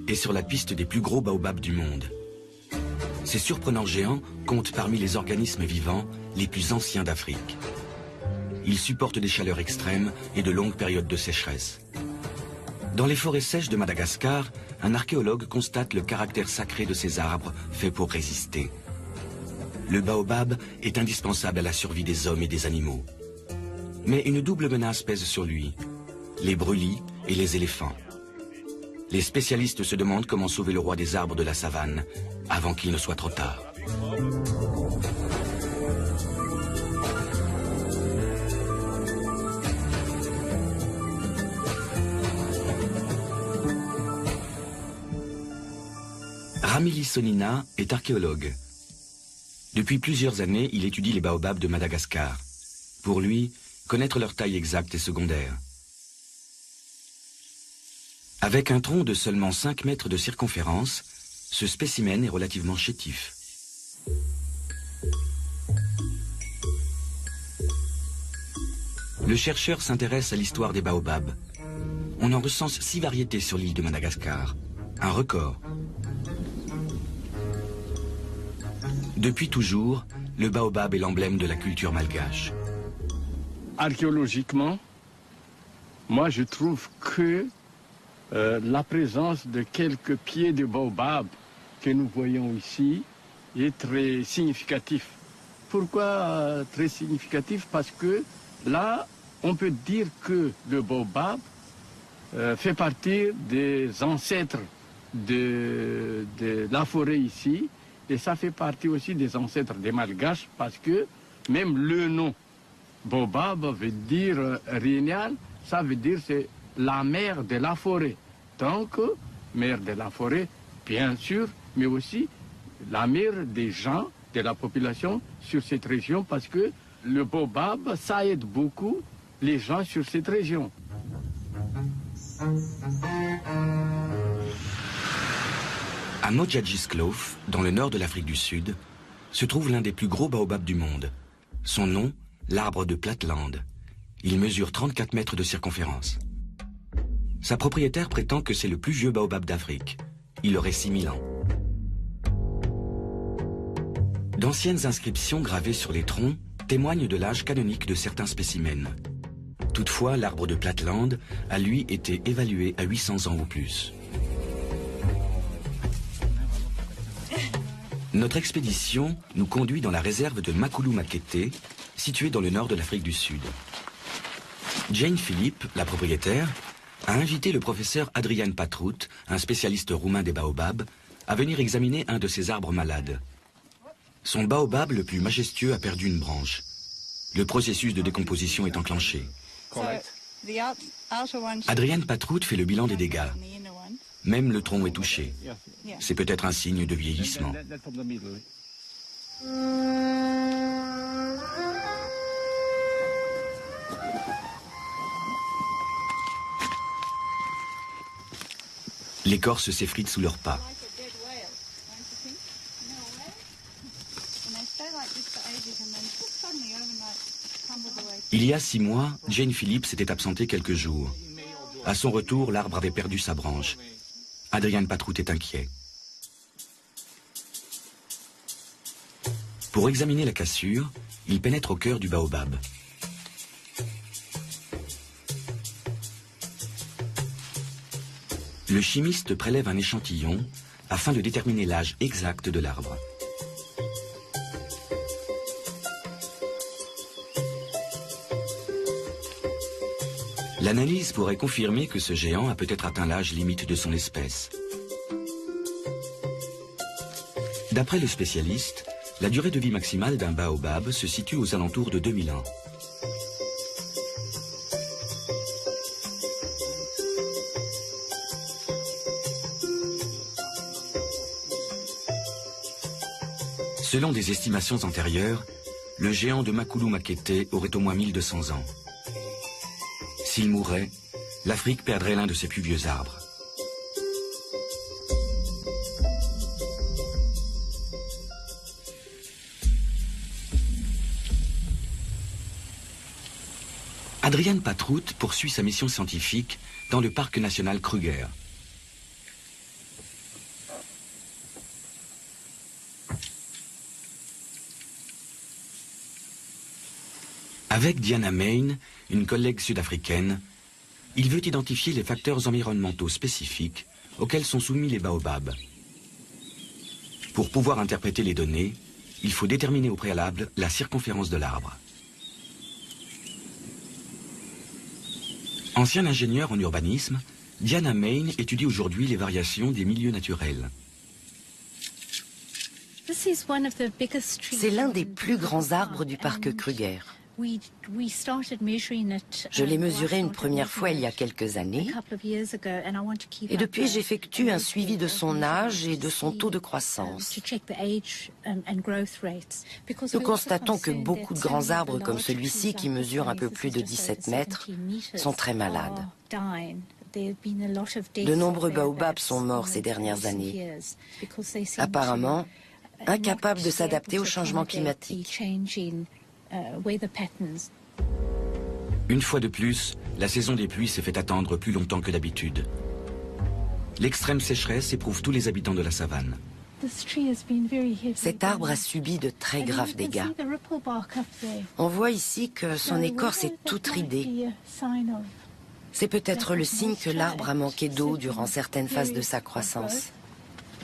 est sur la piste des plus gros baobabs du monde. Ces surprenants géants comptent parmi les organismes vivants les plus anciens d'Afrique. Ils supportent des chaleurs extrêmes et de longues périodes de sécheresse. Dans les forêts sèches de Madagascar, un archéologue constate le caractère sacré de ces arbres faits pour résister. Le baobab est indispensable à la survie des hommes et des animaux. Mais une double menace pèse sur lui, les brûlis et les éléphants. Les spécialistes se demandent comment sauver le roi des arbres de la savane avant qu'il ne soit trop tard. Ramili Sonina est archéologue. Depuis plusieurs années, il étudie les baobabs de Madagascar. Pour lui, connaître leur taille exacte est secondaire. Avec un tronc de seulement 5 mètres de circonférence, ce spécimen est relativement chétif. Le chercheur s'intéresse à l'histoire des baobabs. On en recense 6 variétés sur l'île de Madagascar. Un record. Depuis toujours, le baobab est l'emblème de la culture malgache. Archéologiquement, moi je trouve que la présence de quelques pieds de baobab que nous voyons ici est très significatif. Pourquoi très significatif? Parce que là, on peut dire que le baobab fait partie des ancêtres de la forêt ici, et ça fait partie aussi des ancêtres des Malgaches, parce que même le nom baobab veut dire régnal, ça veut dire c'est la mère de la forêt. Donc, mère de la forêt, bien sûr, mais aussi la mère des gens, de la population sur cette région, parce que le baobab, ça aide beaucoup les gens sur cette région. À Mojadjiskloof, dans le nord de l'Afrique du Sud, se trouve l'un des plus gros baobabs du monde. Son nom, l'arbre de Platland. Il mesure 34 mètres de circonférence. Sa propriétaire prétend que c'est le plus vieux baobab d'Afrique. Il aurait 6000 ans. D'anciennes inscriptions gravées sur les troncs témoignent de l'âge canonique de certains spécimens. Toutefois, l'arbre de Platland a lui été évalué à 800 ans ou plus. Notre expédition nous conduit dans la réserve de Makulu Makete, située dans le nord de l'Afrique du Sud. Jane Philippe, la propriétaire, a invité le professeur Adrian Patrout, un spécialiste roumain des baobabs, à venir examiner un de ces arbres malades. Son baobab le plus majestueux a perdu une branche. Le processus de décomposition est enclenché. Adrian Patrout fait le bilan des dégâts. Même le tronc est touché. C'est peut-être un signe de vieillissement. L'écorce s'effrite sous leurs pas. Il y a 6 mois, Jane Phillips s'était absentée quelques jours. À son retour, l'arbre avait perdu sa branche. Adrian Patrout est inquiet. Pour examiner la cassure, il pénètre au cœur du baobab. Le chimiste prélève un échantillon afin de déterminer l'âge exact de l'arbre. L'analyse pourrait confirmer que ce géant a peut-être atteint l'âge limite de son espèce. D'après le spécialiste, la durée de vie maximale d'un baobab se situe aux alentours de 2000 ans. Selon des estimations antérieures, le géant de Makulu Makete aurait au moins 1200 ans. S'il mourait, l'Afrique perdrait l'un de ses plus vieux arbres. Adrian Patrout poursuit sa mission scientifique dans le parc national Kruger. Avec Diana Main, une collègue sud-africaine, il veut identifier les facteurs environnementaux spécifiques auxquels sont soumis les baobabs. Pour pouvoir interpréter les données, il faut déterminer au préalable la circonférence de l'arbre. Ancien ingénieur en urbanisme, Diana Main étudie aujourd'hui les variations des milieux naturels. C'est l'un des plus grands arbres du parc Kruger. Je l'ai mesuré une première fois il y a quelques années et depuis j'effectue un suivi de son âge et de son taux de croissance. Nous constatons que beaucoup de grands arbres comme celui-ci qui mesure un peu plus de 17 mètres sont très malades. De nombreux baobabs sont morts ces dernières années, apparemment incapables de s'adapter au changement climatique. Une fois de plus, la saison des pluies s'est fait attendre plus longtemps que d'habitude. L'extrême sécheresse éprouve tous les habitants de la savane. Cet arbre a subi de très graves dégâts. On voit ici que son écorce est toute ridée. C'est peut-être le signe que l'arbre a manqué d'eau durant certaines phases de sa croissance.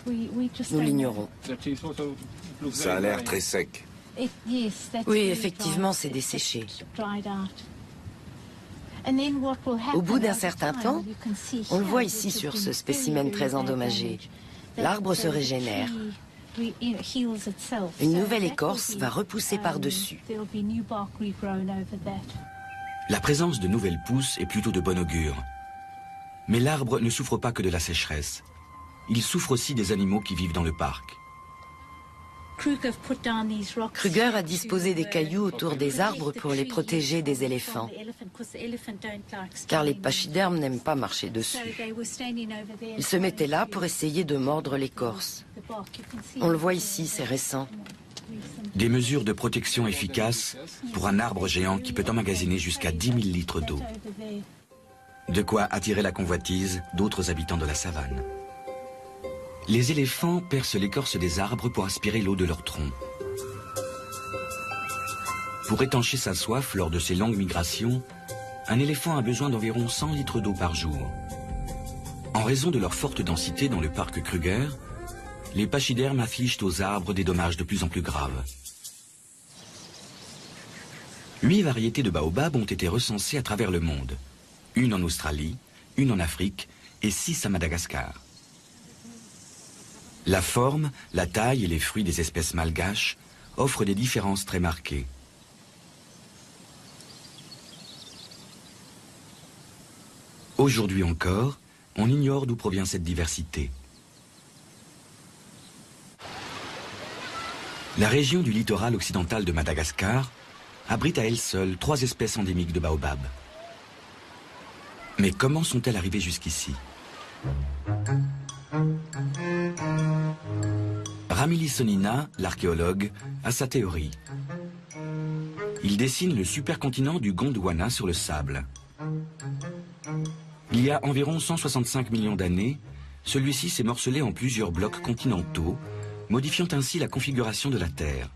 Nous l'ignorons. Ça a l'air très sec. Oui, effectivement, c'est desséché. Au bout d'un certain temps, on le voit ici sur ce spécimen très endommagé, l'arbre se régénère. Une nouvelle écorce va repousser par-dessus. La présence de nouvelles pousses est plutôt de bon augure. Mais l'arbre ne souffre pas que de la sécheresse. Il souffre aussi des animaux qui vivent dans le parc. Kruger a disposé des cailloux autour des arbres pour les protéger des éléphants, car les pachydermes n'aiment pas marcher dessus. Ils se mettaient là pour essayer de mordre l'écorce. On le voit ici, c'est récent. Des mesures de protection efficaces pour un arbre géant qui peut emmagasiner jusqu'à 10 000 litres d'eau. De quoi attirer la convoitise d'autres habitants de la savane. Les éléphants percent l'écorce des arbres pour aspirer l'eau de leur tronc. Pour étancher sa soif lors de ses longues migrations, un éléphant a besoin d'environ 100 litres d'eau par jour. En raison de leur forte densité dans le parc Kruger, les pachydermes affligent aux arbres des dommages de plus en plus graves. 8 variétés de baobab ont été recensées à travers le monde. Une en Australie, une en Afrique et 6 à Madagascar. La forme, la taille et les fruits des espèces malgaches offrent des différences très marquées. Aujourd'hui encore, on ignore d'où provient cette diversité. La région du littoral occidental de Madagascar abrite à elle seule 3 espèces endémiques de baobab. Mais comment sont-elles arrivées jusqu'ici ? Ramili Sonina, l'archéologue, a sa théorie. Il dessine le supercontinent du Gondwana sur le sable. Il y a environ 165 millions d'années, celui-ci s'est morcelé en plusieurs blocs continentaux, modifiant ainsi la configuration de la Terre.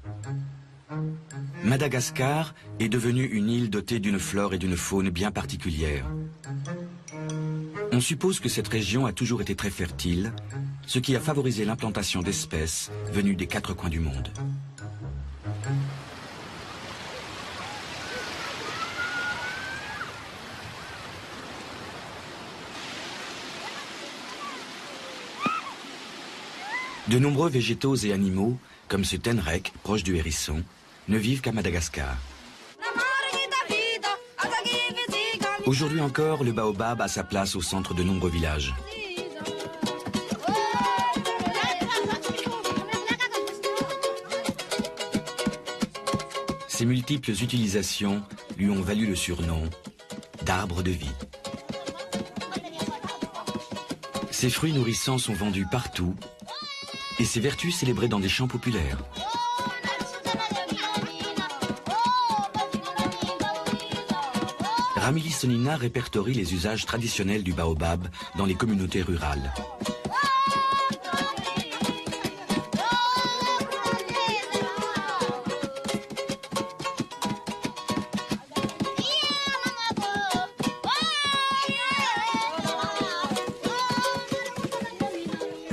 Madagascar est devenue une île dotée d'une flore et d'une faune bien particulières. On suppose que cette région a toujours été très fertile, ce qui a favorisé l'implantation d'espèces venues des 4 coins du monde. De nombreux végétaux et animaux, comme ce tenrek, proche du hérisson, ne vivent qu'à Madagascar. Aujourd'hui encore, le baobab a sa place au centre de nombreux villages. Ses multiples utilisations lui ont valu le surnom d'arbre de vie. Ses fruits nourrissants sont vendus partout et ses vertus célébrées dans des chants populaires. Ramili Sonina répertorie les usages traditionnels du baobab dans les communautés rurales.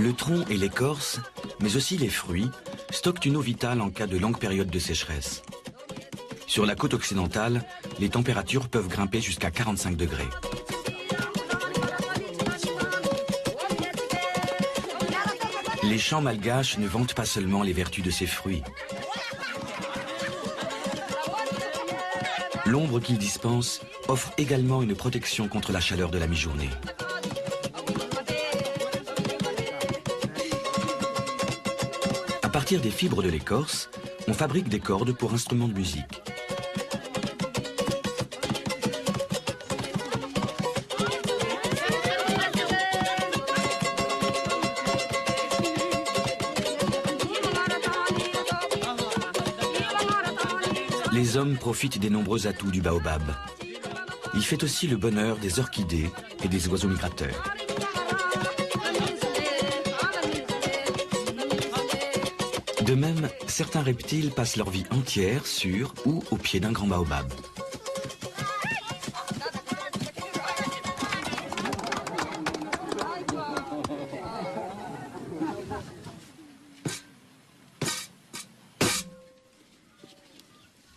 Le tronc et l'écorce, mais aussi les fruits, stockent une eau vitale en cas de longue période de sécheresse. Sur la côte occidentale, les températures peuvent grimper jusqu'à 45 degrés. Les champs malgaches ne vantent pas seulement les vertus de ces fruits. L'ombre qu'ils dispensent offre également une protection contre la chaleur de la mi-journée. À partir des fibres de l'écorce, on fabrique des cordes pour instruments de musique. Les hommes profitent des nombreux atouts du baobab. Il fait aussi le bonheur des orchidées et des oiseaux migrateurs. De même, certains reptiles passent leur vie entière sur ou au pied d'un grand baobab.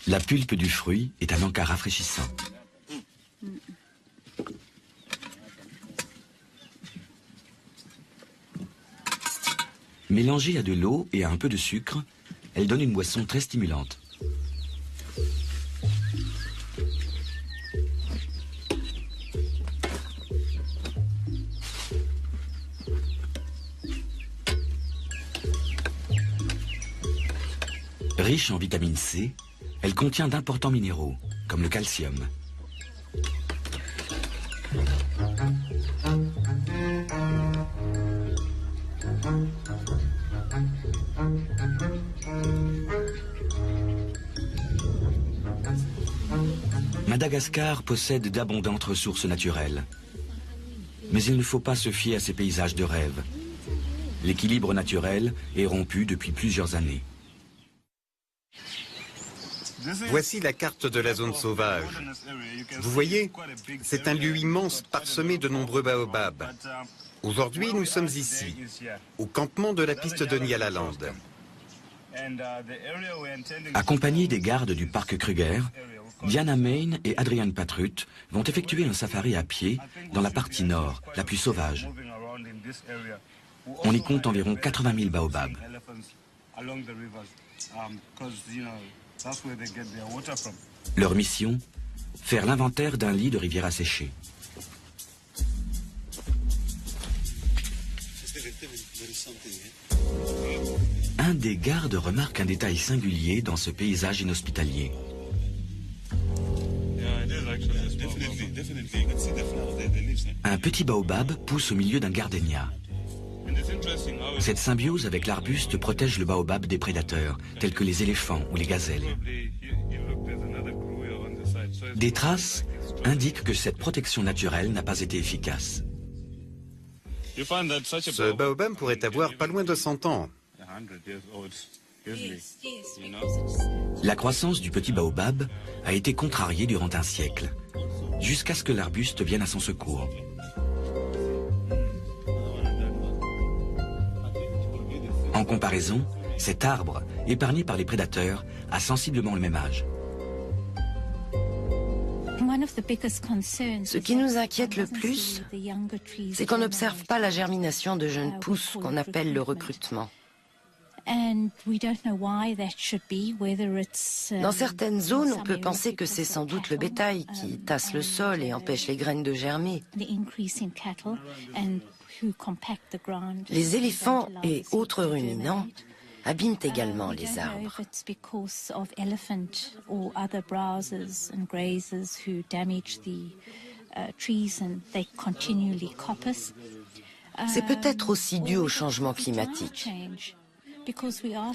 La pulpe du fruit est un encas rafraîchissant. Mélangée à de l'eau et à un peu de sucre, elle donne une boisson très stimulante. Riche en vitamine C, elle contient d'importants minéraux, comme le calcium. Madagascar possède d'abondantes ressources naturelles. Mais il ne faut pas se fier à ces paysages de rêve. L'équilibre naturel est rompu depuis plusieurs années. Voici la carte de la zone sauvage. Vous voyez, c'est un lieu immense parsemé de nombreux baobabs. Aujourd'hui, nous sommes ici, au campement de la piste de Nyalaland. Accompagnés des gardes du parc Kruger, Diana Main et Adrian Patrut vont effectuer un safari à pied dans la partie nord, la plus sauvage. On y compte environ 80 000 baobabs. Leur mission, faire l'inventaire d'un lit de rivière asséchée. Un des gardes remarque un détail singulier dans ce paysage inhospitalier. Un petit baobab pousse au milieu d'un gardénia. Cette symbiose avec l'arbuste protège le baobab des prédateurs, tels que les éléphants ou les gazelles. Des traces indiquent que cette protection naturelle n'a pas été efficace. Ce baobab pourrait avoir pas loin de 100 ans. La croissance du petit baobab a été contrariée durant un siècle, jusqu'à ce que l'arbuste vienne à son secours. En comparaison, cet arbre, épargné par les prédateurs, a sensiblement le même âge. Ce qui nous inquiète le plus, c'est qu'on n'observe pas la germination de jeunes pousses qu'on appelle le recrutement. Dans certaines zones, on peut penser que c'est sans doute le bétail qui tasse le sol et empêche les graines de germer. Les éléphants et autres ruminants abîment également les arbres. C'est peut-être aussi dû au changement climatique.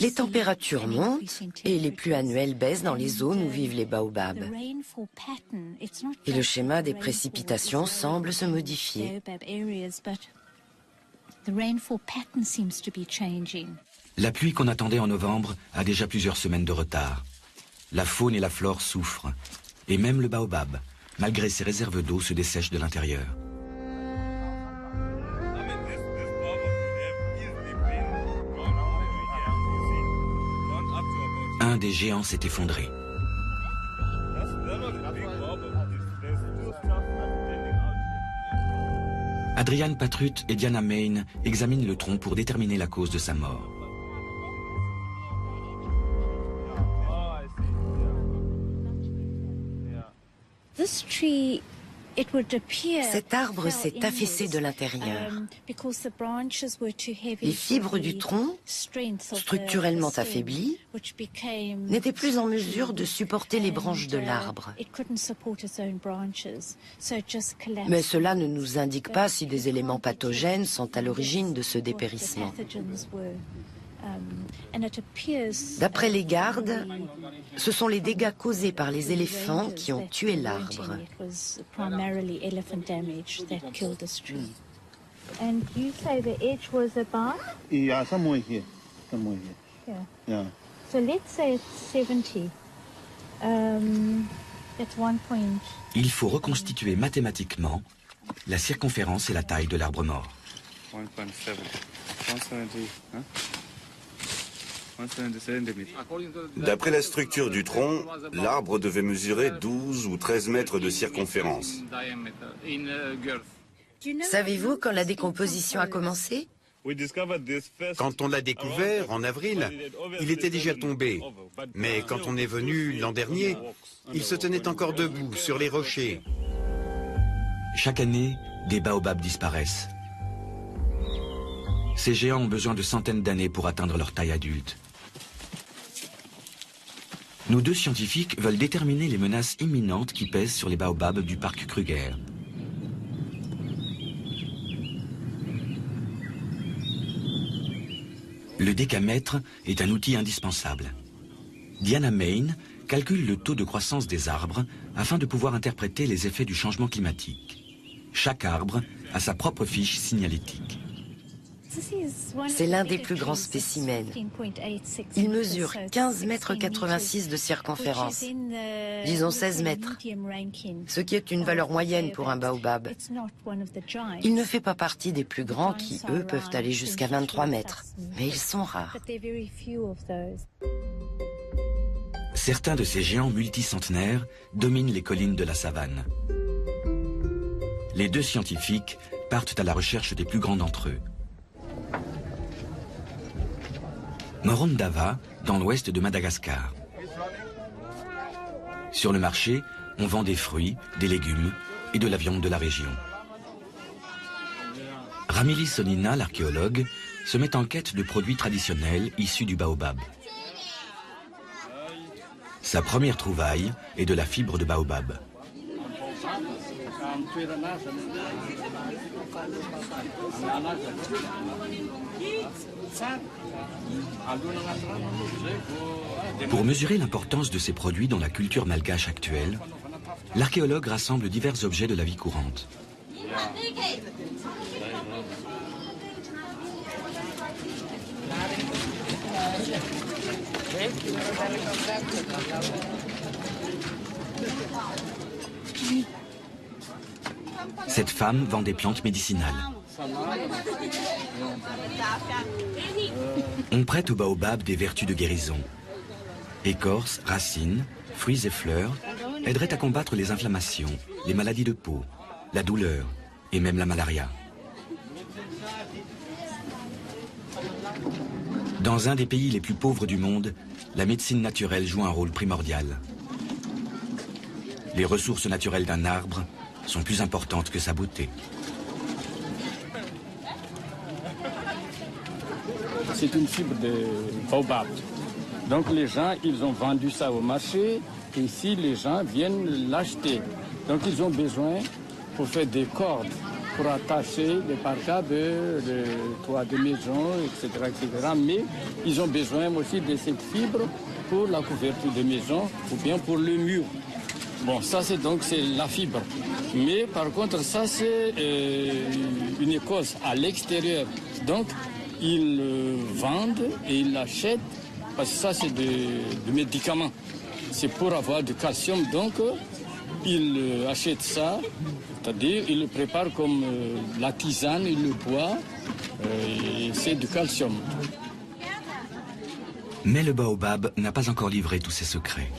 Les températures montent et les pluies annuelles baissent dans les zones où vivent les baobabs. Et le schéma des précipitations semble se modifier. La pluie qu'on attendait en novembre a déjà plusieurs semaines de retard. La faune et la flore souffrent. Et même le baobab, malgré ses réserves d'eau, se dessèche de l'intérieur. un des géants s'est effondré. Adrian Patrut et Diana Main examinent le tronc pour déterminer la cause de sa mort. Cet arbre s'est affaissé de l'intérieur. Les fibres du tronc, structurellement affaiblies, n'étaient plus en mesure de supporter les branches de l'arbre. Mais cela ne nous indique pas si des éléments pathogènes sont à l'origine de ce dépérissement. D'après les gardes, ce sont les dégâts causés par les éléphants qui ont tué l'arbre. Il faut reconstituer mathématiquement la circonférence et la taille de l'arbre mort. 170. D'après la structure du tronc, l'arbre devait mesurer 12 ou 13 mètres de circonférence. Savez-vous quand la décomposition a commencé? Quand on l'a découvert, en avril, il était déjà tombé. Mais quand on est venu l'an dernier, il se tenait encore debout, sur les rochers. Chaque année, des baobabs disparaissent. Ces géants ont besoin de centaines d'années pour atteindre leur taille adulte. Nos deux scientifiques veulent déterminer les menaces imminentes qui pèsent sur les baobabs du parc Kruger. Le décamètre est un outil indispensable. Diana Main calcule le taux de croissance des arbres afin de pouvoir interpréter les effets du changement climatique. Chaque arbre a sa propre fiche signalétique. C'est l'un des plus grands spécimens. Il mesure 15,86 mètres de circonférence, disons 16 mètres, ce qui est une valeur moyenne pour un baobab. Il ne fait pas partie des plus grands qui, eux, peuvent aller jusqu'à 23 mètres, mais ils sont rares. Certains de ces géants multicentenaires dominent les collines de la savane. Les deux scientifiques partent à la recherche des plus grands d'entre eux. Morondava, dans l'ouest de Madagascar. Sur le marché, on vend des fruits, des légumes et de la viande de la région. Ramili Sonina, l'archéologue, se met en quête de produits traditionnels issus du baobab. Sa première trouvaille est de la fibre de baobab. Pour mesurer l'importance de ces produits dans la culture malgache actuelle, l'archéologue rassemble divers objets de la vie courante. Cette femme vend des plantes médicinales. On prête au baobab des vertus de guérison. Écorces, racines, fruits et fleurs aideraient à combattre les inflammations, les maladies de peau, la douleur et même la malaria. Dans un des pays les plus pauvres du monde, la médecine naturelle joue un rôle primordial. Les ressources naturelles d'un arbre sont plus importantes que sa beauté. C'est une fibre de baobab. Donc les gens, ils ont vendu ça au marché et ici les gens viennent l'acheter. Donc ils ont besoin pour faire des cordes, pour attacher les parkas de toits de maison, etc., etc. Mais ils ont besoin aussi de cette fibre pour la couverture de maison ou bien pour le mur. Bon, ça c'est la fibre. Mais par contre, ça c'est une écorce à l'extérieur. Donc ils vendent et ils l'achètent parce que ça c'est des médicaments. C'est pour avoir du calcium, donc ils achètent ça, c'est-à-dire ils le préparent comme la tisane, ils le boivent, et c'est du calcium. Mais le baobab n'a pas encore livré tous ses secrets.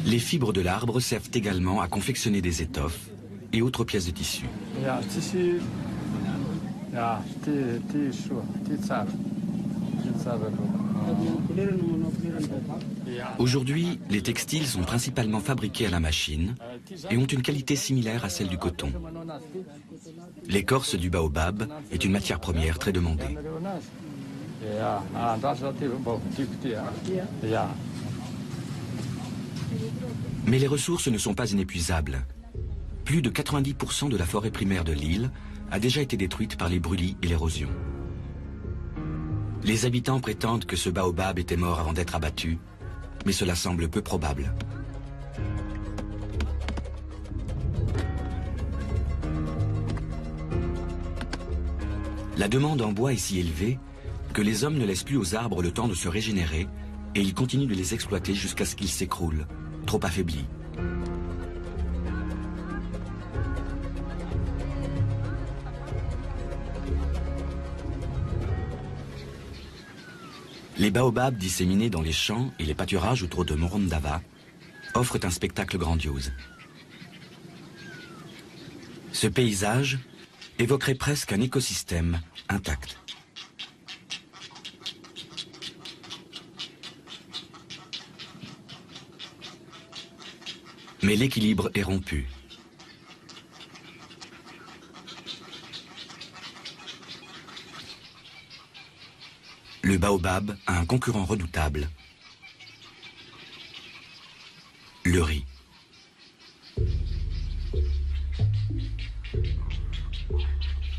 Les fibres de l'arbre servent également à confectionner des étoffes et autres pièces de tissu. Aujourd'hui, les textiles sont principalement fabriqués à la machine et ont une qualité similaire à celle du coton. L'écorce du baobab est une matière première très demandée. Mais les ressources ne sont pas inépuisables. Plus de 90% de la forêt primaire de l'île a déjà été détruite par les brûlis et l'érosion. Les habitants prétendent que ce baobab était mort avant d'être abattu, mais cela semble peu probable. La demande en bois est si élevée que les hommes ne laissent plus aux arbres le temps de se régénérer et ils continuent de les exploiter jusqu'à ce qu'ils s'écroulent, trop affaiblis. Les baobabs disséminés dans les champs et les pâturages autour de Morondava offrent un spectacle grandiose. Ce paysage évoquerait presque un écosystème intact. Mais l'équilibre est rompu. Le baobab a un concurrent redoutable, le riz.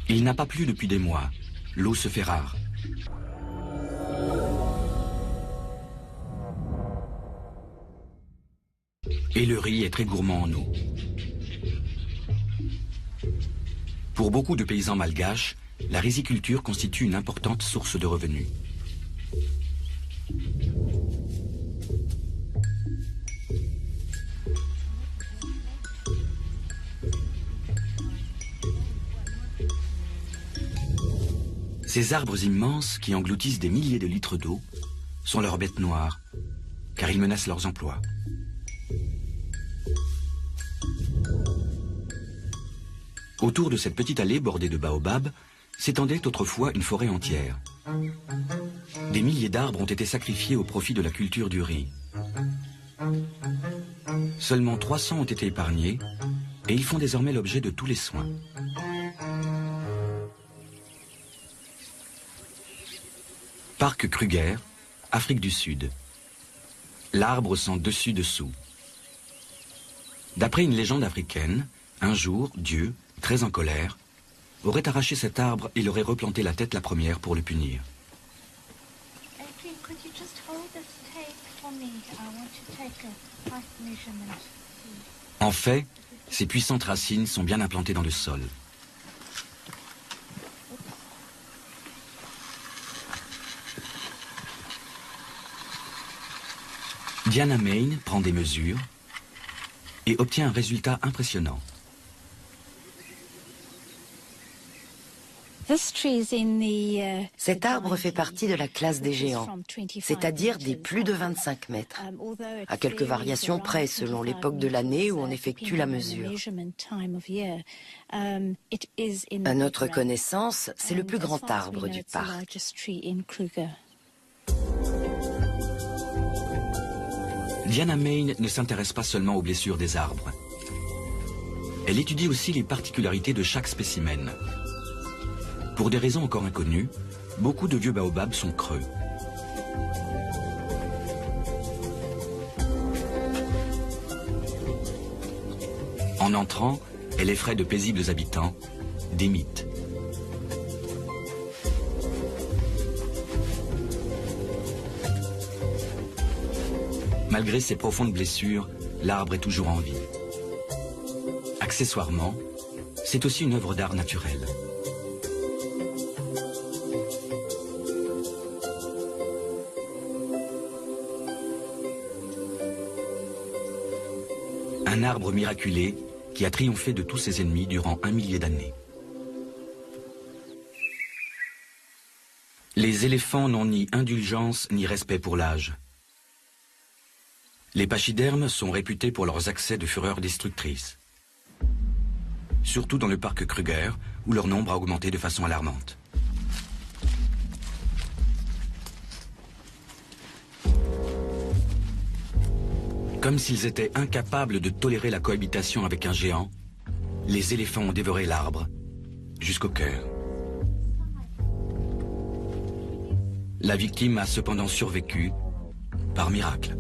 Il n'a pas plu depuis des mois. L'eau se fait rare. Et le riz est très gourmand en eau. Pour beaucoup de paysans malgaches, la riziculture constitue une importante source de revenus. Ces arbres immenses qui engloutissent des milliers de litres d'eau sont leurs bêtes noires, car ils menacent leurs emplois. Autour de cette petite allée bordée de baobabs s'étendait autrefois une forêt entière. Des milliers d'arbres ont été sacrifiés au profit de la culture du riz. Seulement 300 ont été épargnés et ils font désormais l'objet de tous les soins. Parc Kruger, Afrique du Sud. L'arbre sans dessus-dessous. D'après une légende africaine, un jour, Dieu, très en colère, aurait arraché cet arbre et l'aurait replanté la tête la première pour le punir. En fait, ces puissantes racines sont bien implantées dans le sol. Diana Main prend des mesures et obtient un résultat impressionnant. Cet arbre fait partie de la classe des géants, c'est-à-dire des plus de 25 mètres, à quelques variations près selon l'époque de l'année où on effectue la mesure. À notre connaissance, c'est le plus grand arbre du parc. Diana Main ne s'intéresse pas seulement aux blessures des arbres. Elle étudie aussi les particularités de chaque spécimen. Pour des raisons encore inconnues, beaucoup de vieux baobabs sont creux. En entrant, elle effraie de paisibles habitants, des mythes. Malgré ses profondes blessures, l'arbre est toujours en vie. Accessoirement, c'est aussi une œuvre d'art naturel. Un arbre miraculé qui a triomphé de tous ses ennemis durant 1 millier d'années. Les éléphants n'ont ni indulgence ni respect pour l'âge. Les pachydermes sont réputés pour leurs accès de fureur destructrice. Surtout dans le parc Kruger, où leur nombre a augmenté de façon alarmante. Comme s'ils étaient incapables de tolérer la cohabitation avec un géant, les éléphants ont dévoré l'arbre jusqu'au cœur. La victime a cependant survécu par miracle.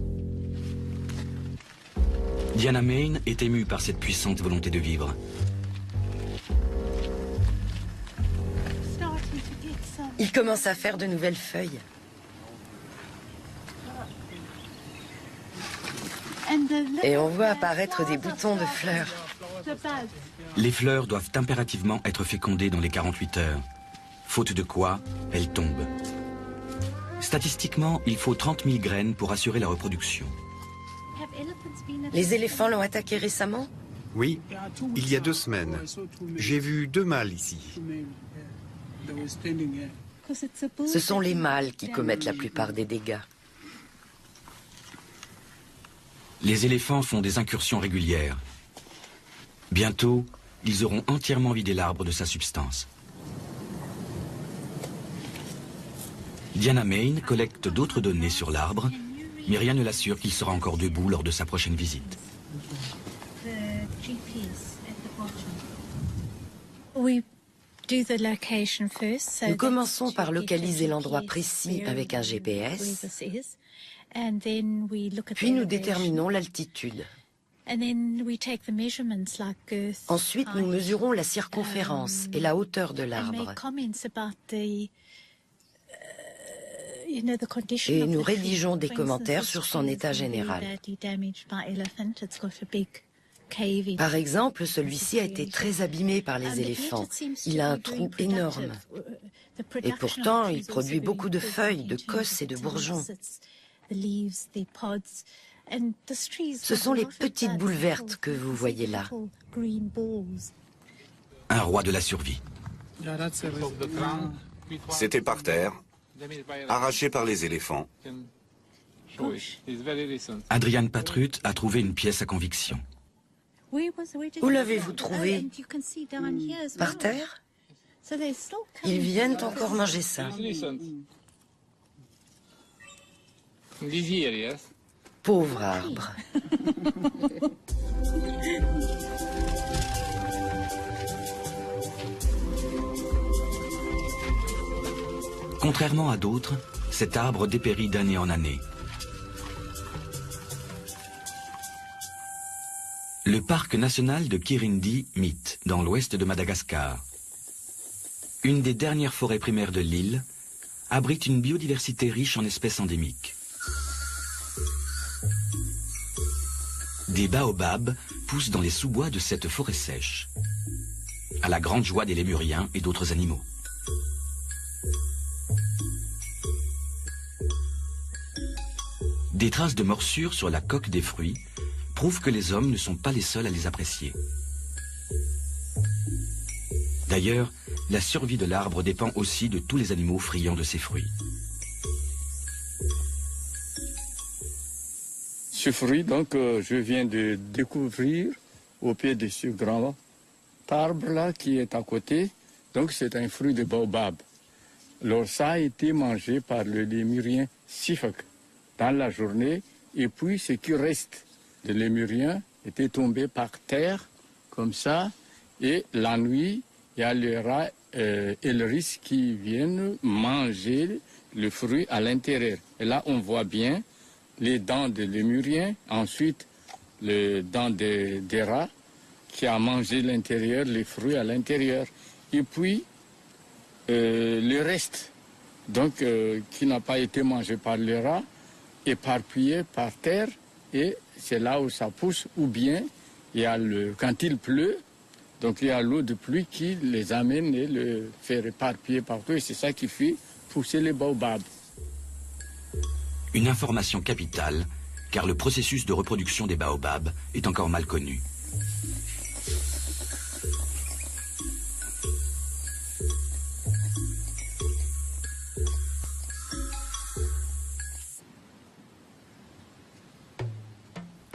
Diana Main est émue par cette puissante volonté de vivre. Il commence à faire de nouvelles feuilles. Et on voit apparaître des boutons de fleurs. Les fleurs doivent impérativement être fécondées dans les 48 heures, faute de quoi elles tombent. Statistiquement, il faut 30 000 graines pour assurer la reproduction. Les éléphants l'ont attaqué récemment? Oui, il y a 2 semaines. J'ai vu 2 mâles ici. Ce sont les mâles qui commettent la plupart des dégâts. Les éléphants font des incursions régulières. Bientôt, ils auront entièrement vidé l'arbre de sa substance. Diana Main collecte d'autres données sur l'arbre, mais rien ne l'assure qu'il sera encore debout lors de sa prochaine visite. Nous commençons par localiser l'endroit précis avec un GPS, puis nous déterminons l'altitude. Ensuite, nous mesurons la circonférence et la hauteur de l'arbre. Et nous rédigeons des commentaires sur son état général. Par exemple, celui-ci a été très abîmé par les éléphants. Il a un trou énorme. Et pourtant, il produit beaucoup de feuilles, de cosses et de bourgeons. Ce sont les petites boules vertes que vous voyez là. Un roi de la survie. C'était par terre, arraché par les éléphants. Adrian Patrut a trouvé une pièce à conviction. Où l'avez-vous trouvé? Par terre? Ils viennent encore manger ça. Pauvre arbre. Contrairement à d'autres, cet arbre dépérit d'année en année. Le parc national de Kirindi-Mit, dans l'ouest de Madagascar, une des dernières forêts primaires de l'île, abrite une biodiversité riche en espèces endémiques. Des baobabs poussent dans les sous-bois de cette forêt sèche, à la grande joie des lémuriens et d'autres animaux. Des traces de morsures sur la coque des fruits prouvent que les hommes ne sont pas les seuls à les apprécier. D'ailleurs, la survie de l'arbre dépend aussi de tous les animaux friands de ces fruits. Ce fruit, donc, je viens de découvrir au pied de ce grand arbre-là qui est à côté. Donc, c'est un fruit de baobab. Alors, ça a été mangé par le lémurien Sifak dans la journée. Et puis, ce qui reste de lémurien était tombé par terre, comme ça. Et la nuit, il y a les rats et le risque qui viennent manger le fruit à l'intérieur. Et là, on voit bien les dents de lémurien, ensuite les dents des rats qui a mangé l'intérieur, les fruits à l'intérieur. Et puis, le reste, donc, qui n'a pas été mangé par les rats, éparpillé par terre, et c'est là où ça pousse, ou bien, il y a quand il pleut, donc il y a l'eau de pluie qui les amène et le fait éparpiller partout, et c'est ça qui fait pousser les baobabs. Une information capitale, car le processus de reproduction des baobabs est encore mal connu.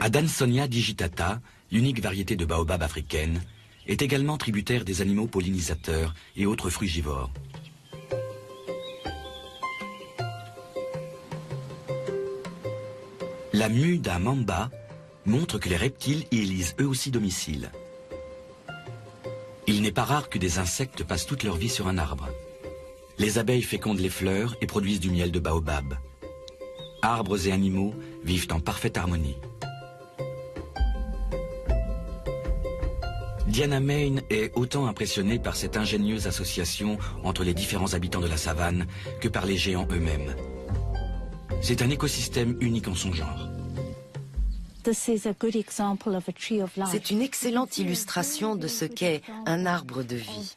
Adansonia digitata, l'unique variété de baobab africaine, est également tributaire des animaux pollinisateurs et autres frugivores. La mue d'un mamba montre que les reptiles y élisent eux aussi domicile. Il n'est pas rare que des insectes passent toute leur vie sur un arbre. Les abeilles fécondent les fleurs et produisent du miel de baobab. Arbres et animaux vivent en parfaite harmonie. Diana Main est autant impressionnée par cette ingénieuse association entre les différents habitants de la savane que par les géants eux-mêmes. C'est un écosystème unique en son genre. C'est une excellente illustration de ce qu'est un arbre de vie.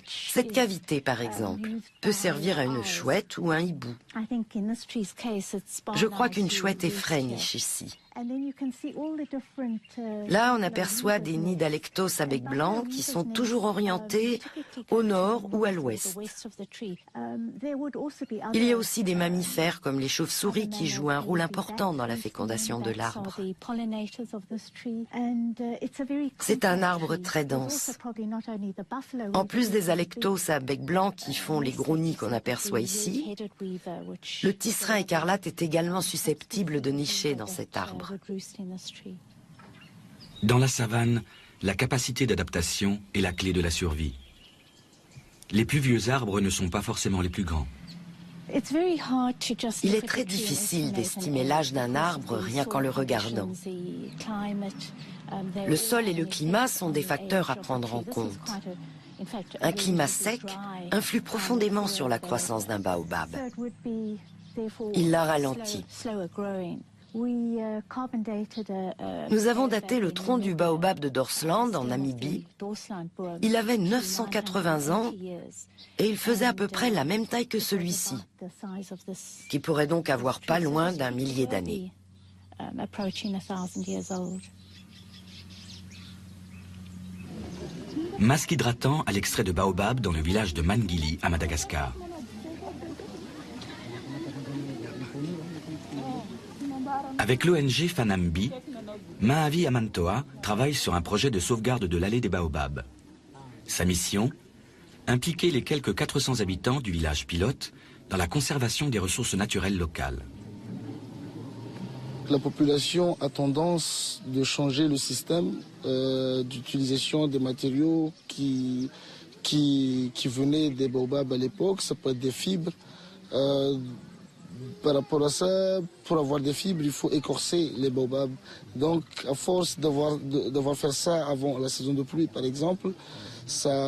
Cette cavité, par exemple, peut servir à une chouette ou un hibou. Je crois qu'une chouette effraie niche ici. Là, on aperçoit des nids d'alectos à bec blanc qui sont toujours orientés au nord ou à l'ouest. Il y a aussi des mammifères comme les chauves-souris qui jouent un rôle important dans la fécondation de l'arbre. C'est un arbre très dense. En plus des alectos à bec blanc qui font les gros nids qu'on aperçoit ici, le tisserand écarlate est également susceptible de nicher dans cet arbre. Dans la savane, la capacité d'adaptation est la clé de la survie. Les plus vieux arbres ne sont pas forcément les plus grands. Il est très difficile d'estimer l'âge d'un arbre rien qu'en le regardant. Le sol et le climat sont des facteurs à prendre en compte. Un climat sec influe profondément sur la croissance d'un baobab. Il la ralentit. Nous avons daté le tronc du baobab de Dorsland en Namibie. Il avait 980 ans et il faisait à peu près la même taille que celui-ci, qui pourrait donc avoir pas loin d'un millier d'années. Masque hydratant à l'extrait de baobab dans le village de Mangili à Madagascar. Avec l'ONG Fanambi, Mahavi Amantoa travaille sur un projet de sauvegarde de l'allée des baobabs. Sa mission, impliquer les quelques 400 habitants du village pilote dans la conservation des ressources naturelles locales. La population a tendance de changer le système d'utilisation des matériaux qui venaient des baobabs à l'époque. Ça peut être des fibres. Par rapport à ça, pour avoir des fibres, il faut écorcer les baobabs. Donc, à force d'avoir fait ça avant la saison de pluie, par exemple, ça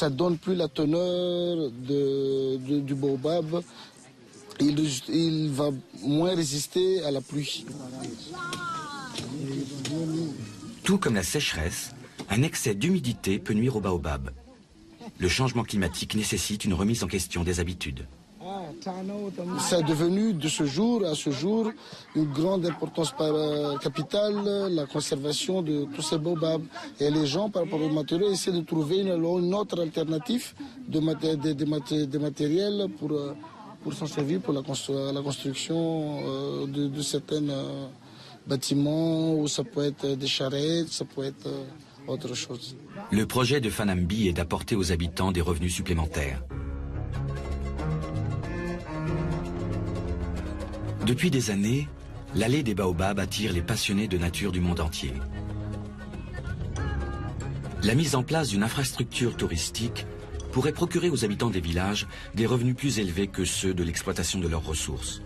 donne plus la teneur du baobab. Il va moins résister à la pluie. Tout comme la sécheresse, un excès d'humidité peut nuire au baobab. Le changement climatique nécessite une remise en question des habitudes. Ça est devenu de ce jour à ce jour une grande importance capitale, la conservation de tous ces baobabs. Et les gens, par rapport aux matériaux, essaient de trouver une autre alternative de matériel pour s'en servir pour la construction de certains bâtiments, ou ça peut être des charrettes, ça peut être autre chose. Le projet de Fanambi est d'apporter aux habitants des revenus supplémentaires. Depuis des années, l'allée des baobabs attire les passionnés de nature du monde entier. La mise en place d'une infrastructure touristique pourrait procurer aux habitants des villages des revenus plus élevés que ceux de l'exploitation de leurs ressources.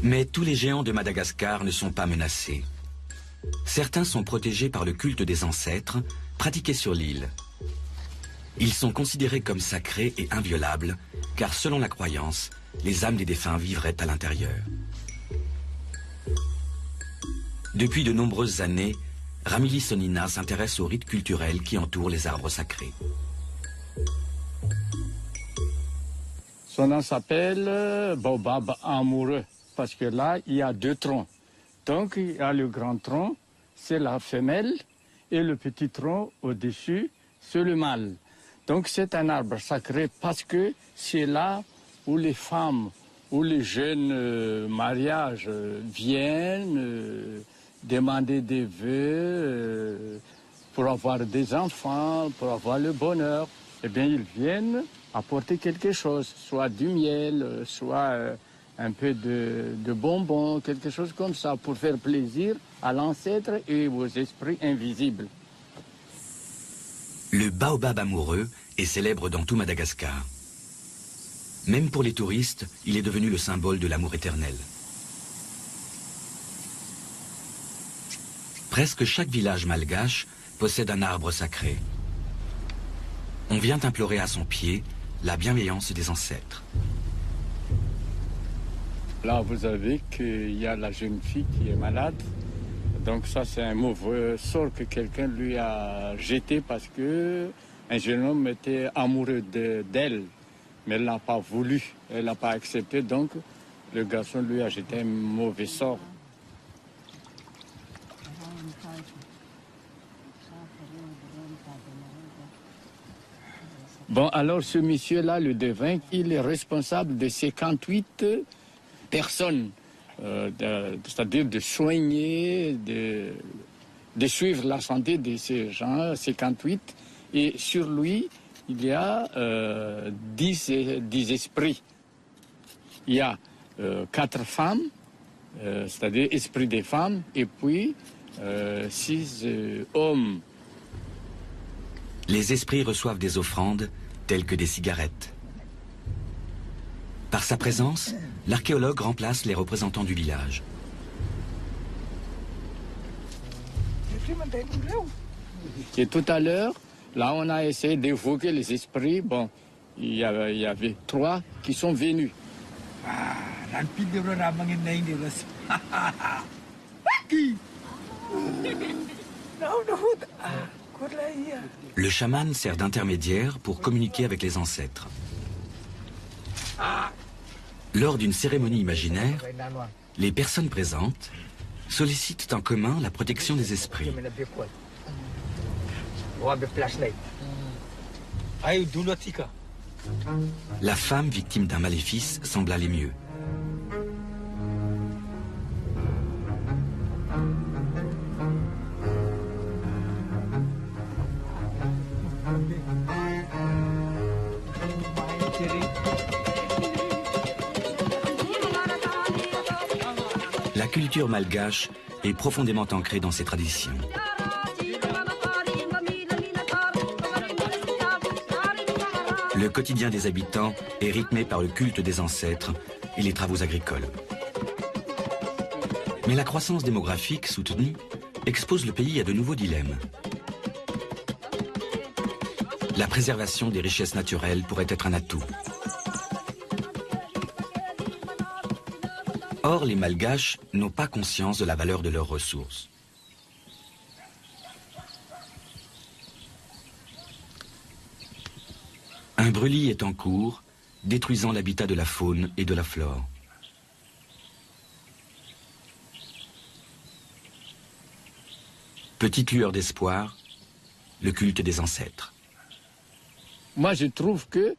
Mais tous les géants de Madagascar ne sont pas menacés. Certains sont protégés par le culte des ancêtres, pratiqué sur l'île. Ils sont considérés comme sacrés et inviolables, car selon la croyance, les âmes des défunts vivraient à l'intérieur. Depuis de nombreuses années, Ramili Sonina s'intéresse aux rites culturels qui entourent les arbres sacrés. Son nom s'appelle baobab amoureux, parce que là, il y a deux troncs. Donc, il y a le grand tronc, c'est la femelle, et le petit tronc au-dessus, c'est le mâle. Donc, c'est un arbre sacré parce que c'est là où les femmes, où les jeunes mariages viennent demander des vœux pour avoir des enfants, pour avoir le bonheur. Eh bien, ils viennent apporter quelque chose, soit du miel, soit un peu de bonbons, quelque chose comme ça, pour faire plaisir à l'ancêtre et aux esprits invisibles. Le baobab amoureux est célèbre dans tout Madagascar. Même pour les touristes, il est devenu le symbole de l'amour éternel. Presque chaque village malgache possède un arbre sacré. On vient implorer à son pied la bienveillance des ancêtres. Là, vous savez qu'il y a la jeune fille qui est malade. Donc ça, c'est un mauvais sort que quelqu'un lui a jeté parce que un jeune homme était amoureux d'elle. Mais elle n'a pas voulu, elle n'a pas accepté. Donc, le garçon lui a jeté un mauvais sort. Bon, alors ce monsieur-là, le devin, il est responsable de 58 personnes, c'est-à-dire de soigner, de suivre la santé de ces gens, 58. Et sur lui, il y a 10 esprits. Il y a 4 femmes, c'est-à-dire esprit des femmes, et puis 6 hommes. Les esprits reçoivent des offrandes, telles que des cigarettes. Par sa présence, l'archéologue remplace les représentants du village. Et tout à l'heure, là, on a essayé d'évoquer les esprits. Bon, il y avait 3 qui sont venus. Le chaman sert d'intermédiaire pour communiquer avec les ancêtres. Lors d'une cérémonie imaginaire, les personnes présentes sollicitent en commun la protection des esprits. La femme victime d'un maléfice semble aller mieux. La culture malgache est profondément ancrée dans ses traditions. Le quotidien des habitants est rythmé par le culte des ancêtres et les travaux agricoles. Mais la croissance démographique soutenue expose le pays à de nouveaux dilemmes. La préservation des richesses naturelles pourrait être un atout. Or, les Malgaches n'ont pas conscience de la valeur de leurs ressources. Un brûlis est en cours, détruisant l'habitat de la faune et de la flore. Petite lueur d'espoir, le culte des ancêtres. Moi, je trouve que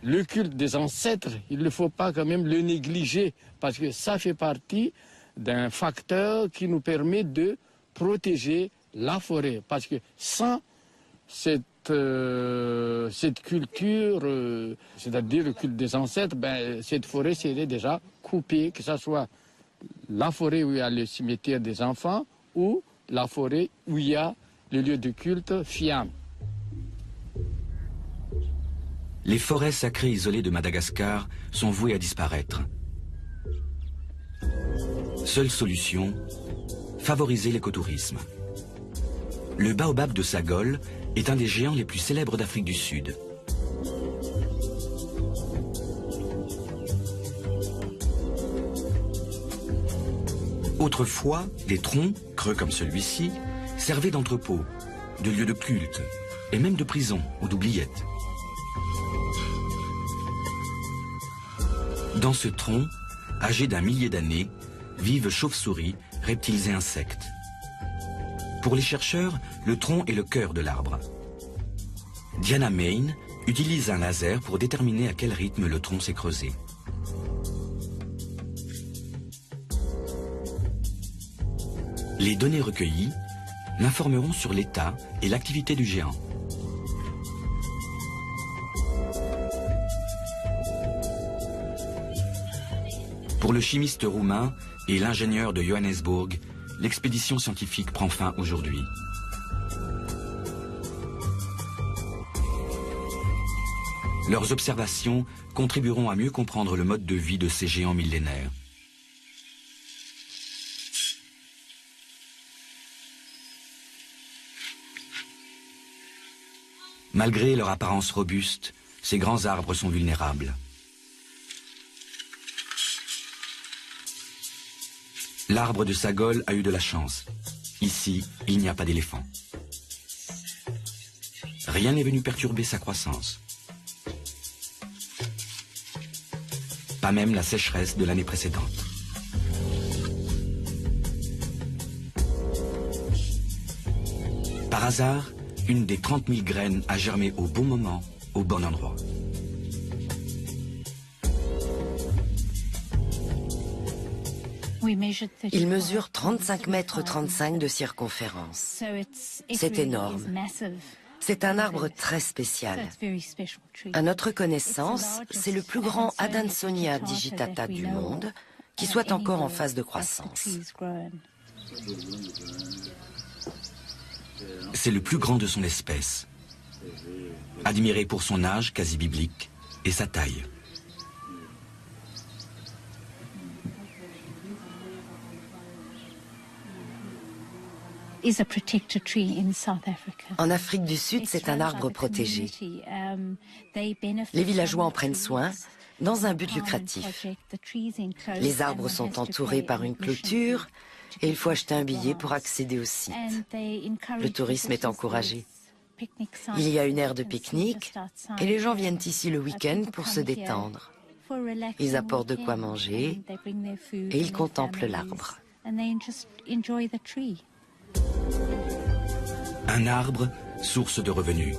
le culte des ancêtres, il ne faut pas quand même le négliger, parce que ça fait partie d'un facteur qui nous permet de protéger la forêt. Parce que sans cette culture, c'est-à-dire le culte des ancêtres, cette forêt serait déjà coupée, que ce soit la forêt où il y a le cimetière des enfants ou la forêt où il y a le lieu de culte Fiam. Les forêts sacrées isolées de Madagascar sont vouées à disparaître. Seule solution, favoriser l'écotourisme. Le baobab de Sagol est un des géants les plus célèbres d'Afrique du Sud. Autrefois, des troncs, creux comme celui-ci, servaient d'entrepôt, de lieu de culte et même de prison ou d'oubliette. Dans ce tronc, âgé d'un millier d'années, vivent chauves-souris, reptiles et insectes. Pour les chercheurs, le tronc est le cœur de l'arbre. Diana Main, utilise un laser pour déterminer à quel rythme le tronc s'est creusé. Les données recueillies m'informeront sur l'état et l'activité du géant. Pour le chimiste roumain et l'ingénieur de Johannesburg, l'expédition scientifique prend fin aujourd'hui. Leurs observations contribueront à mieux comprendre le mode de vie de ces géants millénaires. Malgré leur apparence robuste, ces grands arbres sont vulnérables. L'arbre de Sagol a eu de la chance. Ici, il n'y a pas d'éléphant. Rien n'est venu perturber sa croissance. Pas même la sécheresse de l'année précédente. Par hasard, une des 30 000 graines a germé au bon moment, au bon endroit. Il mesure 35 mètres 35 de circonférence. C'est énorme. C'est un arbre très spécial. À notre connaissance, c'est le plus grand Adansonia digitata du monde qui soit encore en phase de croissance. C'est le plus grand de son espèce, admiré pour son âge quasi biblique et sa taille. En Afrique du Sud, c'est un arbre protégé. Les villageois en prennent soin dans un but lucratif. Les arbres sont entourés par une clôture et il faut acheter un billet pour accéder au site. Le tourisme est encouragé. Il y a une aire de pique-nique et les gens viennent ici le week-end pour se détendre. Ils apportent de quoi manger et ils contemplent l'arbre. Un arbre, source de revenus.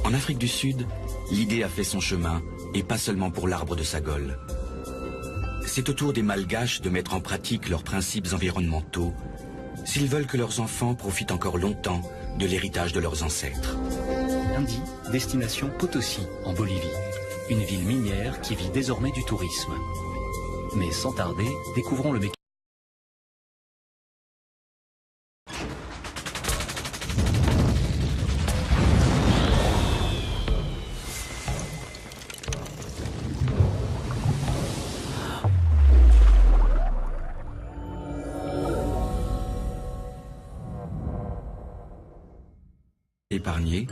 En Afrique du Sud, l'idée a fait son chemin, et pas seulement pour l'arbre de Sagol. C'est au tour des Malgaches de mettre en pratique leurs principes environnementaux, s'ils veulent que leurs enfants profitent encore longtemps de l'héritage de leurs ancêtres. Lundi, destination Potosi, en Bolivie. Une ville minière qui vit désormais du tourisme. Mais sans tarder, découvrons le mécanisme. Épargnés,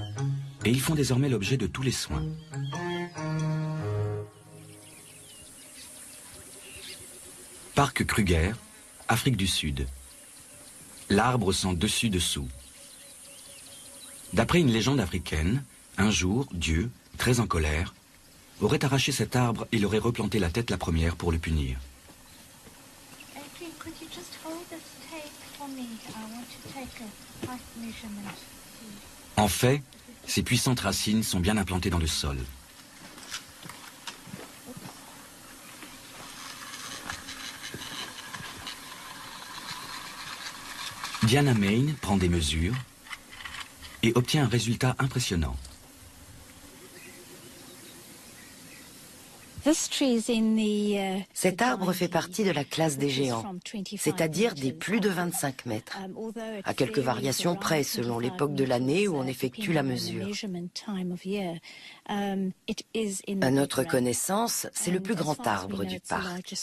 et ils font désormais l'objet de tous les soins. Parc Kruger, Afrique du Sud. L'arbre sans dessus-dessous. D'après une légende africaine, un jour, Dieu, très en colère, aurait arraché cet arbre et l'aurait replanté la tête la première pour le punir. En fait, ces puissantes racines sont bien implantées dans le sol. Diana Main prend des mesures et obtient un résultat impressionnant. Cet arbre fait partie de la classe des géants, c'est-à-dire des plus de 25 mètres, à quelques variations près selon l'époque de l'année où on effectue la mesure. À notre connaissance, c'est le plus grand arbre du parc.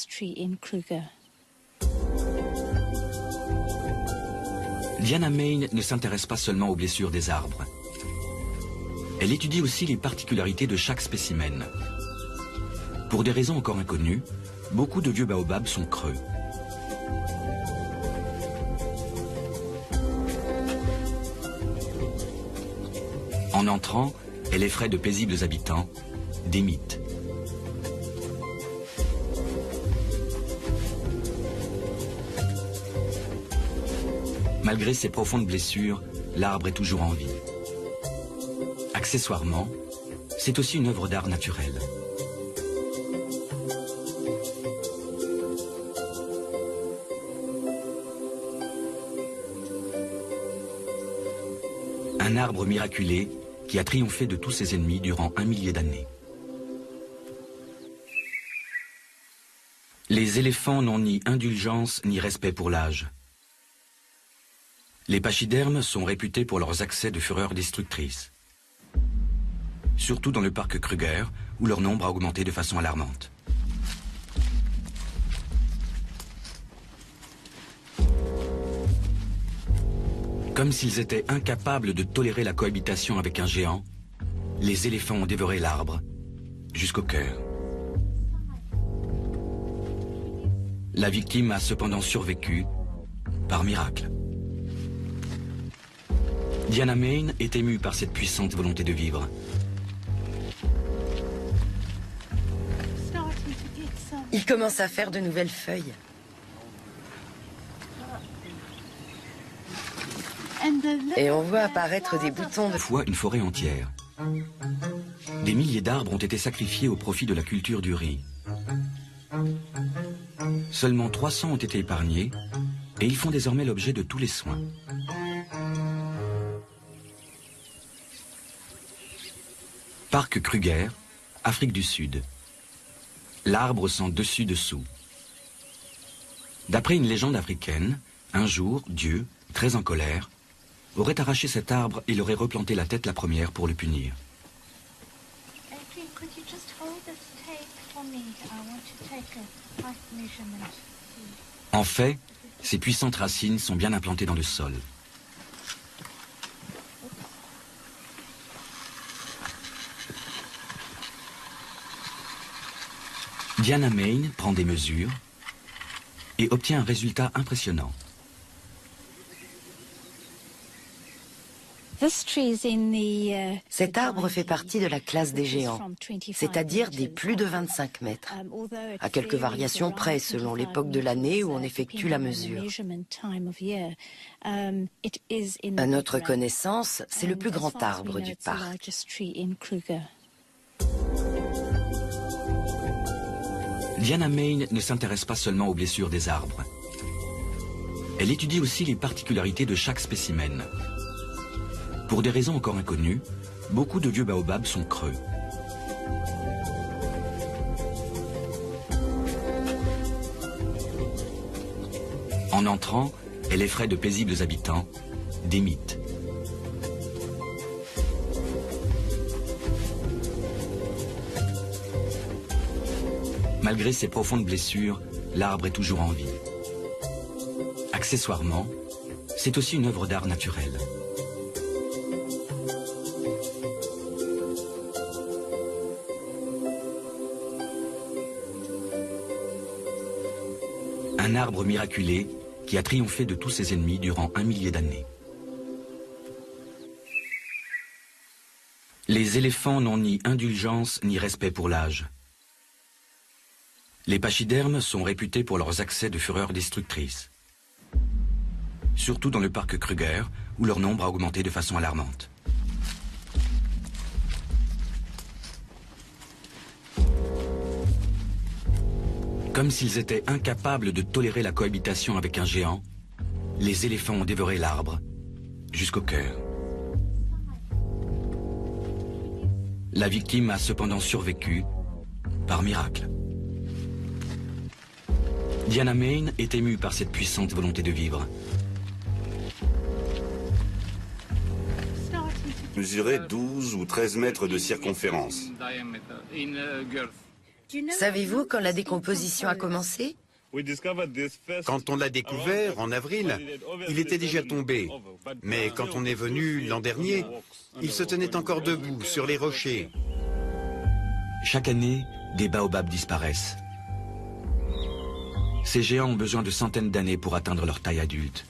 Diana Main ne s'intéresse pas seulement aux blessures des arbres. Elle étudie aussi les particularités de chaque spécimen. Pour des raisons encore inconnues, beaucoup de vieux baobabs sont creux. En entrant, elle effraie de paisibles habitants, des mythes. Malgré ses profondes blessures, l'arbre est toujours en vie. Accessoirement, c'est aussi une œuvre d'art naturel. Un arbre miraculé qui a triomphé de tous ses ennemis durant 1 millier d'années. Les éléphants n'ont ni indulgence ni respect pour l'âge. Les pachydermes sont réputés pour leurs accès de fureur destructrice. Surtout dans le parc Kruger, où leur nombre a augmenté de façon alarmante. Comme s'ils étaient incapables de tolérer la cohabitation avec un géant, les éléphants ont dévoré l'arbre jusqu'au cœur. La victime a cependant survécu par miracle. Diana Main est émue par cette puissante volonté de vivre. Il commence à faire de nouvelles feuilles. Et on voit apparaître des boutons de... Fois une forêt entière. Des milliers d'arbres ont été sacrifiés au profit de la culture du riz. Seulement 300 ont été épargnés et ils font désormais l'objet de tous les soins. Parc Kruger, Afrique du Sud. L'arbre sans dessus-dessous. D'après une légende africaine, un jour, Dieu, très en colère, aurait arraché cet arbre et l'aurait replanté la tête la première pour le punir. En fait, ces puissantes racines sont bien implantées dans le sol. Diana Main prend des mesures et obtient un résultat impressionnant. Cet arbre fait partie de la classe des géants, c'est-à-dire des plus de 25 mètres, à quelques variations près selon l'époque de l'année où on effectue la mesure. À notre connaissance, c'est le plus grand arbre du parc. Diana Main ne s'intéresse pas seulement aux blessures des arbres. Elle étudie aussi les particularités de chaque spécimen. Pour des raisons encore inconnues, beaucoup de vieux baobabs sont creux. En entrant, elle effraie de paisibles habitants, des mythes. Malgré ses profondes blessures, l'arbre est toujours en vie. Accessoirement, c'est aussi une œuvre d'art naturel. Un arbre miraculé qui a triomphé de tous ses ennemis durant 1 millier d'années. Les éléphants n'ont ni indulgence ni respect pour l'âge. Les pachydermes sont réputés pour leurs accès de fureur destructrice. Surtout dans le parc Kruger, où leur nombre a augmenté de façon alarmante. Comme s'ils étaient incapables de tolérer la cohabitation avec un géant, les éléphants ont dévoré l'arbre jusqu'au cœur. La victime a cependant survécu par miracle. Diana Main est émue par cette puissante volonté de vivre. Mesurait 12 ou 13 mètres de circonférence. Savez-vous quand la décomposition a commencé? Quand on l'a découvert, en avril, il était déjà tombé. Mais quand on est venu l'an dernier, il se tenait encore debout sur les rochers. Chaque année, des baobabs disparaissent. Ces géants ont besoin de centaines d'années pour atteindre leur taille adulte.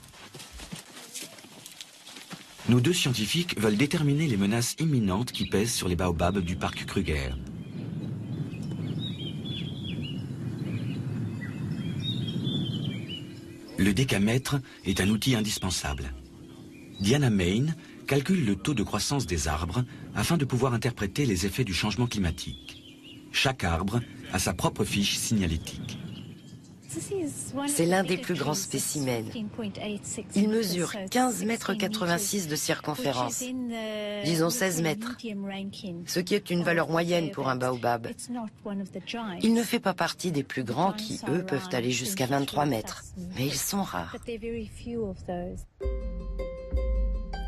Nos deux scientifiques veulent déterminer les menaces imminentes qui pèsent sur les baobabs du parc Kruger. Le décamètre est un outil indispensable. Diana Main calcule le taux de croissance des arbres afin de pouvoir interpréter les effets du changement climatique. Chaque arbre a sa propre fiche signalétique. C'est l'un des plus grands spécimens. Il mesure 15,86 m de circonférence, disons 16 mètres, ce qui est une valeur moyenne pour un baobab. Il ne fait pas partie des plus grands qui, eux, peuvent aller jusqu'à 23 mètres, mais ils sont rares.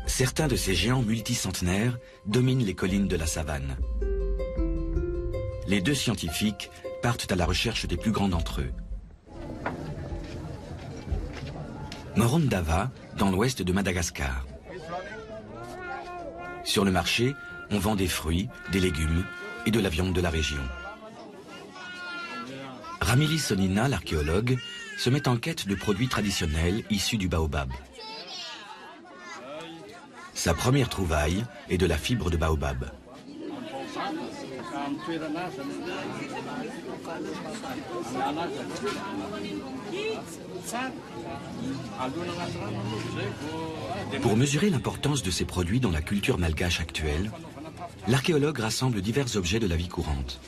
Certains de ces géants multicentenaires dominent les collines de la savane. Les deux scientifiques partent à la recherche des plus grands d'entre eux. Morondava, dans l'ouest de Madagascar. Sur le marché, on vend des fruits, des légumes et de la viande de la région. Ramili Sonina, l'archéologue, se met en quête de produits traditionnels issus du baobab. Sa première trouvaille est de la fibre de baobab. Pour mesurer l'importance de ces produits dans la culture malgache actuelle, l'archéologue rassemble divers objets de la vie courante.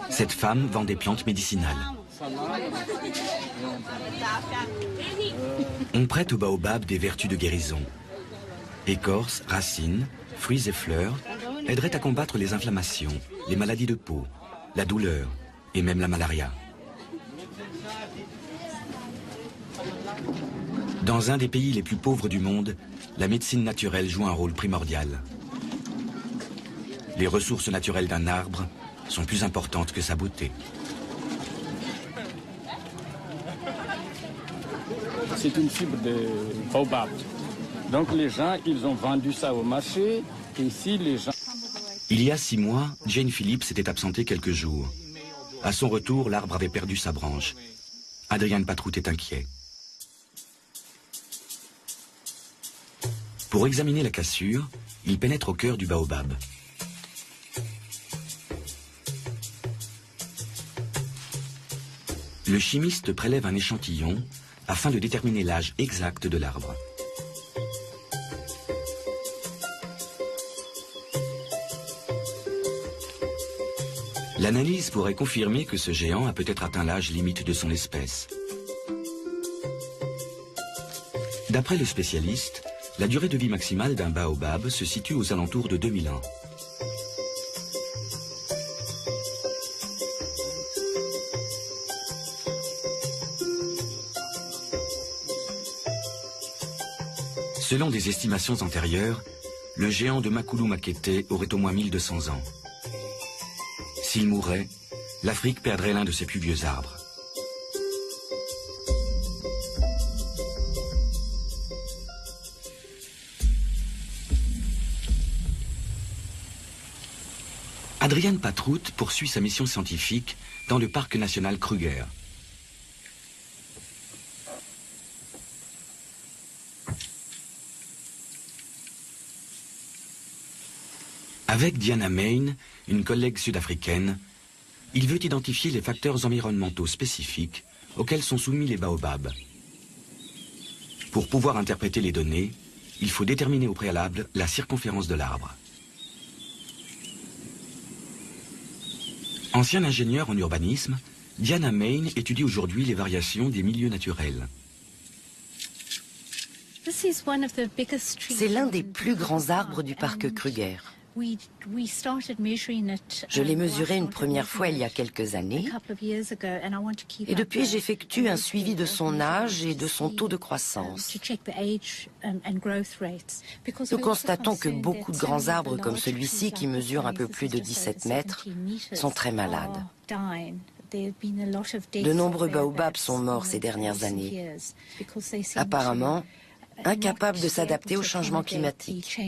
Cette femme vend des plantes médicinales. On prête au baobab des vertus de guérison. Écorces, racines, fruits et fleurs aideraient à combattre les inflammations, les maladies de peau, la douleur et même la malaria. Dans un des pays les plus pauvres du monde, la médecine naturelle joue un rôle primordial. Les ressources naturelles d'un arbre sont plus importantes que sa beauté. C'est une fibre de baobab. Donc les gens, ils ont vendu ça au marché. Et ici, les gens... Il y a 6 mois, Jane Phillips s'était absentée quelques jours. À son retour, l'arbre avait perdu sa branche. Adrian Patrout est inquiet. Pour examiner la cassure, il pénètre au cœur du baobab. Le chimiste prélève un échantillon afin de déterminer l'âge exact de l'arbre. L'analyse pourrait confirmer que ce géant a peut-être atteint l'âge limite de son espèce. D'après le spécialiste, la durée de vie maximale d'un baobab se situe aux alentours de 2000 ans. Selon des estimations antérieures, le géant de Makulu Makete aurait au moins 1200 ans. S'il mourait, l'Afrique perdrait l'un de ses plus vieux arbres. Adrian Patrout poursuit sa mission scientifique dans le parc national Kruger. Avec Diana Main, une collègue sud-africaine, il veut identifier les facteurs environnementaux spécifiques auxquels sont soumis les baobabs. Pour pouvoir interpréter les données, il faut déterminer au préalable la circonférence de l'arbre. Ancien ingénieur en urbanisme, Diana Main étudie aujourd'hui les variations des milieux naturels. C'est l'un des plus grands arbres du parc Kruger. Je l'ai mesuré une première fois il y a quelques années et depuis j'effectue un suivi de son âge et de son taux de croissance. Nous constatons que beaucoup de grands arbres comme celui-ci qui mesure un peu plus de 17 mètres sont très malades. De nombreux baobabs sont morts ces dernières années, apparemment incapables de s'adapter au changement climatique.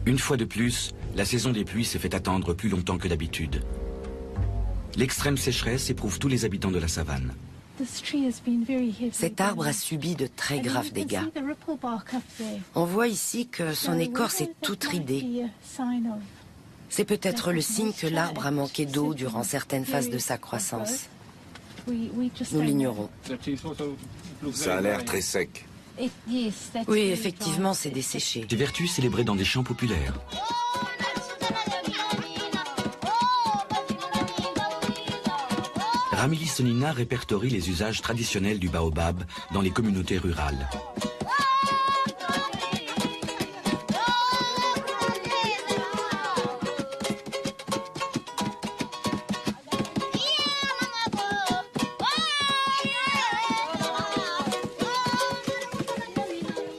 Une fois de plus, la saison des pluies s'est fait attendre plus longtemps que d'habitude. L'extrême sécheresse éprouve tous les habitants de la savane. Cet arbre a subi de très graves dégâts. On voit ici que son écorce est toute ridée. C'est peut-être le signe que l'arbre a manqué d'eau durant certaines phases de sa croissance. Nous l'ignorons. Ça a l'air très sec. Oui, effectivement, c'est desséché. Des vertus célébrées dans des chants populaires. Ramili Sonina répertorie les usages traditionnels du baobab dans les communautés rurales.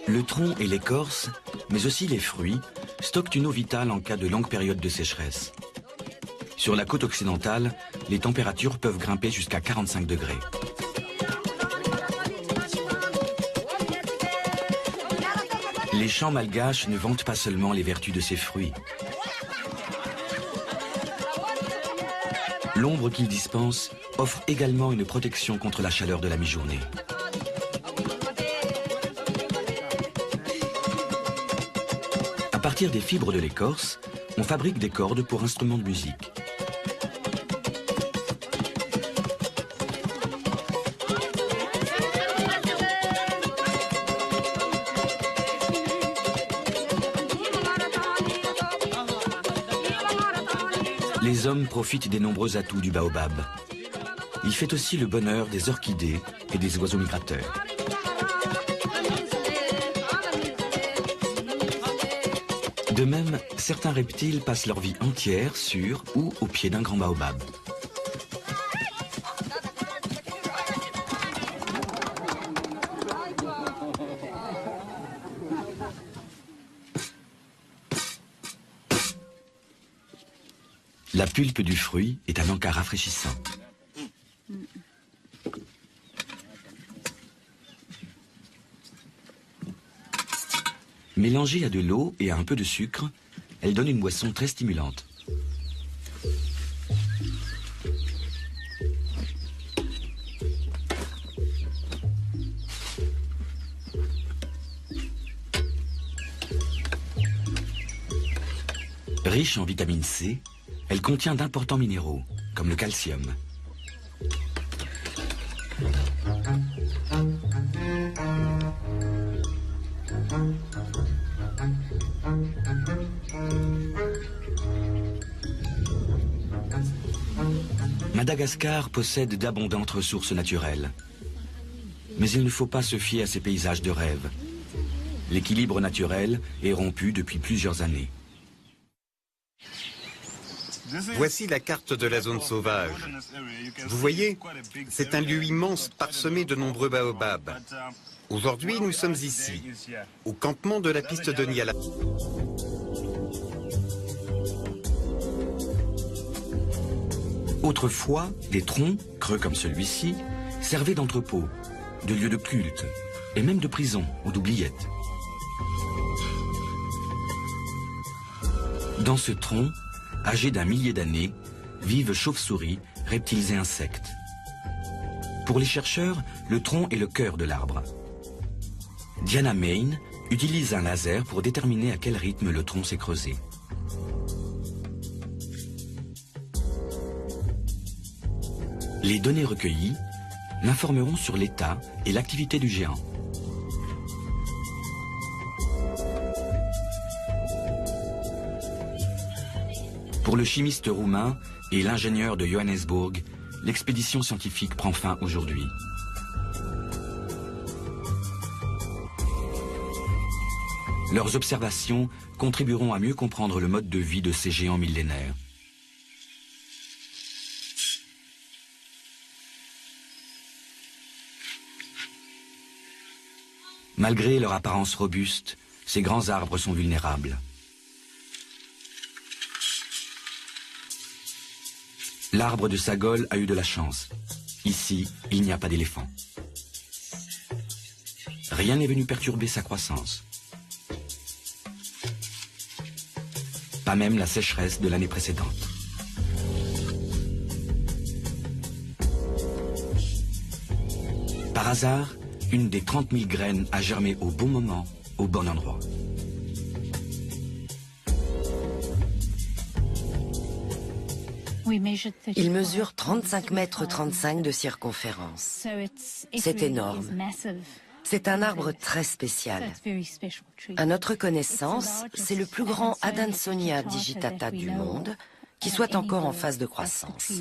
Le tronc et l'écorce, mais aussi les fruits, stockent une eau vitale en cas de longue période de sécheresse. Sur la côte occidentale, les températures peuvent grimper jusqu'à 45 degrés. Les champs malgaches ne vantent pas seulement les vertus de ces fruits. L'ombre qu'ils dispensent offre également une protection contre la chaleur de la mi-journée. À partir des fibres de l'écorce, on fabrique des cordes pour instruments de musique. Les hommes profitent des nombreux atouts du baobab. Il fait aussi le bonheur des orchidées et des oiseaux migrateurs. De même, certains reptiles passent leur vie entière sur ou au pied d'un grand baobab. La pulpe du fruit est un encas rafraîchissant. Mélangée à de l'eau et à un peu de sucre, elle donne une boisson très stimulante. Riche en vitamine C, elle contient d'importants minéraux, comme le calcium. Madagascar possède d'abondantes ressources naturelles. Mais il ne faut pas se fier à ces paysages de rêve. L'équilibre naturel est rompu depuis plusieurs années. Voici la carte de la zone sauvage. Vous voyez, c'est un lieu immense parsemé de nombreux baobabs. Aujourd'hui, nous sommes ici, au campement de la piste de Niala. Autrefois, les troncs, creux comme celui-ci, servaient d'entrepôt, de lieu de culte, et même de prison ou d'oubliette. Dans ce tronc, âgé d'un millier d'années, vivent chauves-souris, reptiles et insectes. Pour les chercheurs, le tronc est le cœur de l'arbre. Diana Main utilise un laser pour déterminer à quel rythme le tronc s'est creusé. Les données recueillies l'informeront sur l'état et l'activité du géant. Pour le chimiste roumain et l'ingénieur de Johannesburg, l'expédition scientifique prend fin aujourd'hui. Leurs observations contribueront à mieux comprendre le mode de vie de ces géants millénaires. Malgré leur apparence robuste, ces grands arbres sont vulnérables. L'arbre de Sagol a eu de la chance. Ici, il n'y a pas d'éléphant. Rien n'est venu perturber sa croissance. Pas même la sécheresse de l'année précédente. Par hasard, une des 30 000 graines a germé au bon moment, au bon endroit. Il mesure 35 mètres 35 de circonférence. C'est énorme. C'est un arbre très spécial. À notre connaissance, c'est le plus grand Adansonia digitata du monde qui soit encore en phase de croissance.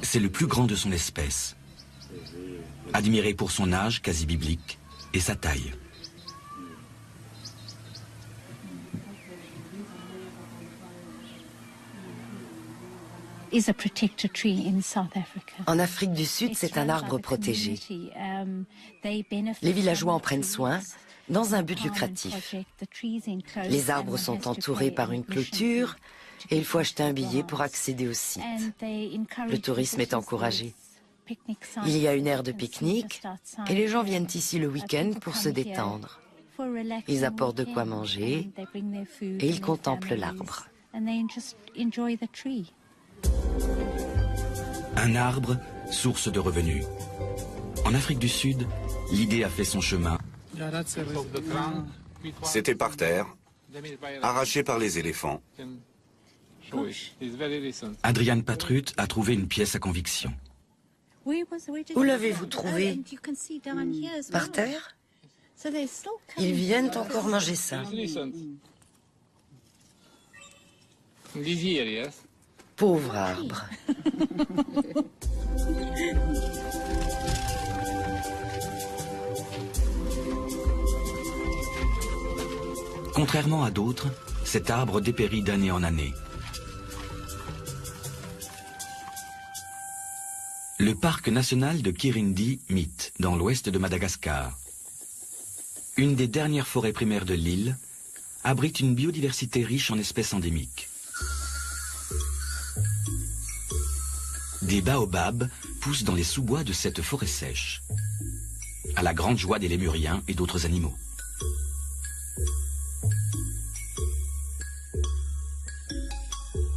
C'est le plus grand de son espèce, admiré pour son âge quasi biblique et sa taille. En Afrique du Sud, c'est un arbre protégé. Les villageois en prennent soin dans un but lucratif. Les arbres sont entourés par une clôture et il faut acheter un billet pour accéder au site. Le tourisme est encouragé. Il y a une aire de pique-nique et les gens viennent ici le week-end pour se détendre. Ils apportent de quoi manger et ils contemplent l'arbre. Un arbre, source de revenus. En Afrique du Sud, l'idée a fait son chemin. C'était par terre, arraché par les éléphants. Adrian Patrut a trouvé une pièce à conviction. Où l'avez-vous trouvé? Par terre? Ils viennent encore manger ça. Pauvre arbre. Contrairement à d'autres, cet arbre dépérit d'année en année. Le parc national de Kirindi-Mite, dans l'ouest de Madagascar, une des dernières forêts primaires de l'île, abrite une biodiversité riche en espèces endémiques. Des baobabs poussent dans les sous-bois de cette forêt sèche, à la grande joie des lémuriens et d'autres animaux.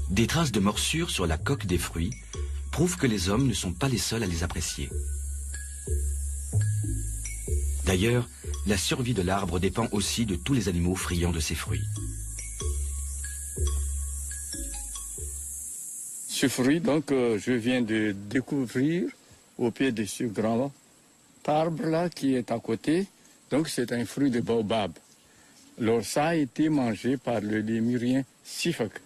Des traces de morsures sur la coque des fruits prouvent que les hommes ne sont pas les seuls à les apprécier. D'ailleurs, la survie de l'arbre dépend aussi de tous les animaux friands de ces fruits. Ce fruit, donc, je viens de découvrir au pied de ce grand arbre-là qui est à côté. Donc, c'est un fruit de baobab. Alors, ça a été mangé par le lémurien Sifak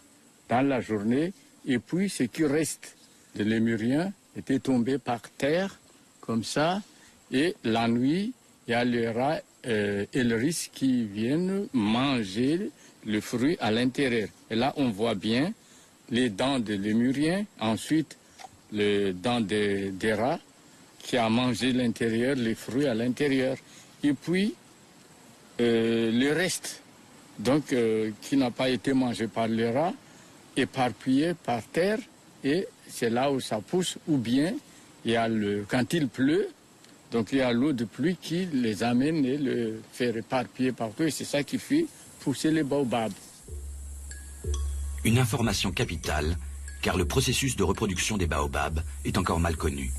dans la journée. Et puis, ce qui reste de lémurien était tombé par terre, comme ça. Et la nuit, il y a les rats et le risque qui viennent manger le fruit à l'intérieur. Et là, on voit bien les dents de lémurien, ensuite les dents des rats qui a mangé l'intérieur, les fruits à l'intérieur. Et puis, le reste, donc, qui n'a pas été mangé par les rats, éparpillé par terre, et c'est là où ça pousse, ou bien, il y a quand il pleut, donc il y a l'eau de pluie qui les amène et le fait éparpiller partout, et c'est ça qui fait pousser les baobabs. Une information capitale, car le processus de reproduction des baobabs est encore mal connu.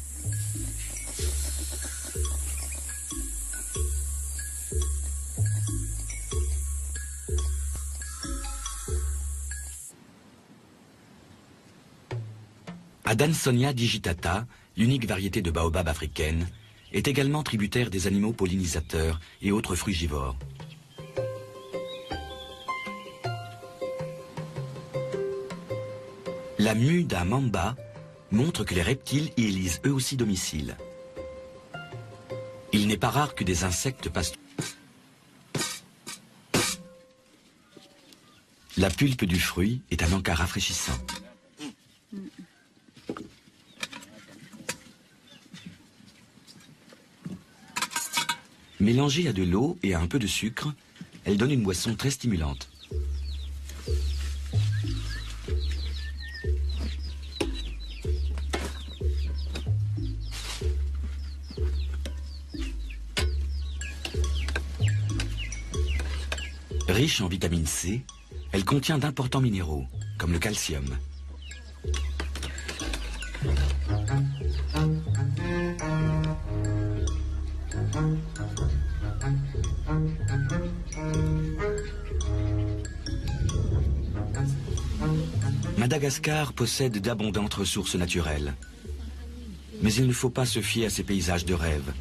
Adansonia digitata, l'unique variété de baobab africaine, est également tributaire des animaux pollinisateurs et autres frugivores. La mue d'un mamba montre que les reptiles y élisent eux aussi domicile. Il n'est pas rare que des insectes passent. La pulpe du fruit est un encas rafraîchissant. Mélangée à de l'eau et à un peu de sucre, elle donne une boisson très stimulante. Riche en vitamine C, elle contient d'importants minéraux, comme le calcium. Madagascar possède d'abondantes ressources naturelles. Mais il ne faut pas se fier à ces paysages de rêve.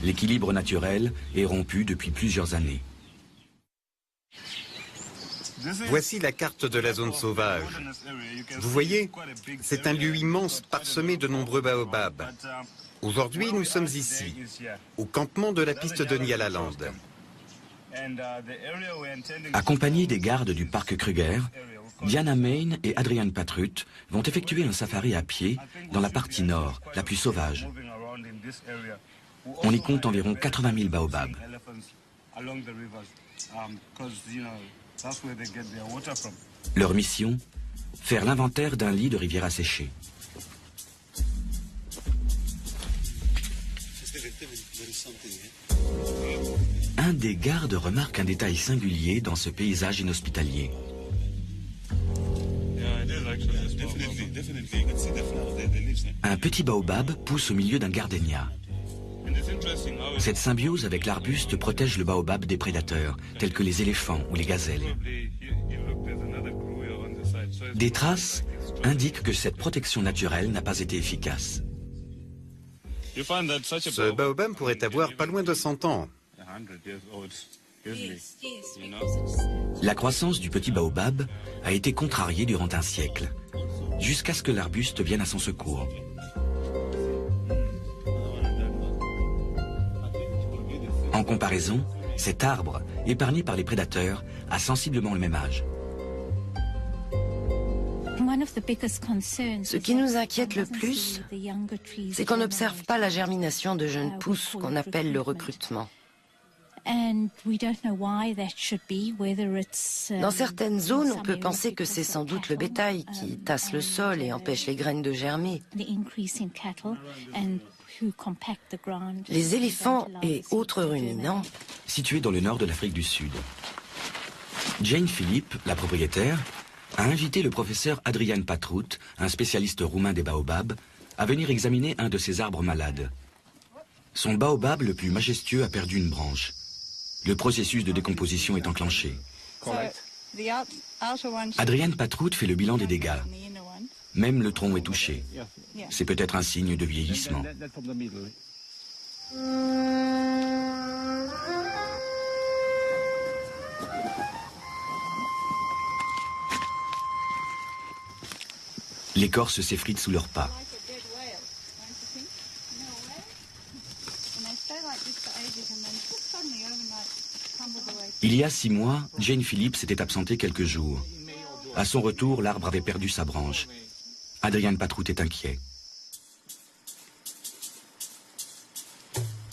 L'équilibre naturel est rompu depuis plusieurs années. Voici la carte de la zone sauvage. Vous voyez, c'est un lieu immense parsemé de nombreux baobabs. Aujourd'hui, nous sommes ici, au campement de la piste de Nyalaland. Accompagnés des gardes du parc Kruger, Diana Main et Adrian Patrut vont effectuer un safari à pied dans la partie nord, la plus sauvage. On y compte environ 80 000 baobabs. Leur mission, faire l'inventaire d'un lit de rivière asséchée. Un des gardes remarque un détail singulier dans ce paysage inhospitalier. Un petit baobab pousse au milieu d'un gardénia. Cette symbiose avec l'arbuste protège le baobab des prédateurs, tels que les éléphants ou les gazelles. Des traces indiquent que cette protection naturelle n'a pas été efficace. Ce baobab pourrait avoir pas loin de 100 ans. La croissance du petit baobab a été contrariée durant un siècle, jusqu'à ce que l'arbuste vienne à son secours. En comparaison, cet arbre, épargné par les prédateurs, a sensiblement le même âge. Ce qui nous inquiète le plus, c'est qu'on n'observe pas la germination de jeunes pousses qu'on appelle le recrutement. Dans certaines zones, on peut penser que c'est sans doute le bétail qui tasse le sol et empêche les graines de germer. Les éléphants et autres ruminants, Situé dans le nord de l'Afrique du Sud. Jane Philippe, la propriétaire, a invité le professeur Adrian Patrut, un spécialiste roumain des baobabs, à venir examiner un de ces arbres malades. Son baobab le plus majestueux a perdu une branche. Le processus de décomposition est enclenché. Adrian Patrut fait le bilan des dégâts. Même le tronc est touché. C'est peut-être un signe de vieillissement. L'écorce s'effrite sous leurs pas. Il y a 6 mois, Jane Phillips s'était absentée quelques jours. À son retour, l'arbre avait perdu sa branche. Adrian Patrut est inquiet.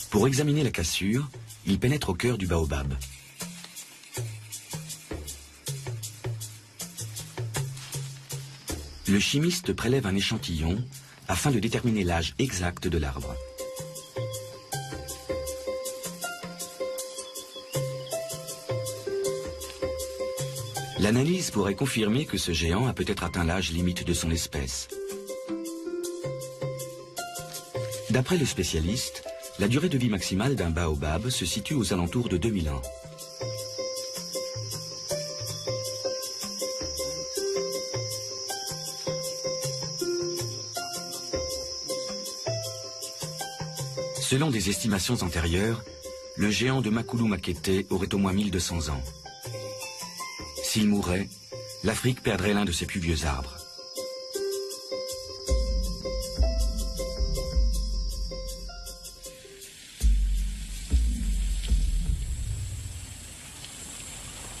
Pour examiner la cassure, il pénètre au cœur du baobab. Le chimiste prélève un échantillon afin de déterminer l'âge exact de l'arbre. L'analyse pourrait confirmer que ce géant a peut-être atteint l'âge limite de son espèce. D'après le spécialiste, la durée de vie maximale d'un baobab se situe aux alentours de 2000 ans. Selon des estimations antérieures, le géant de Makulu Makete aurait au moins 1200 ans. S'il mourait, l'Afrique perdrait l'un de ses plus vieux arbres.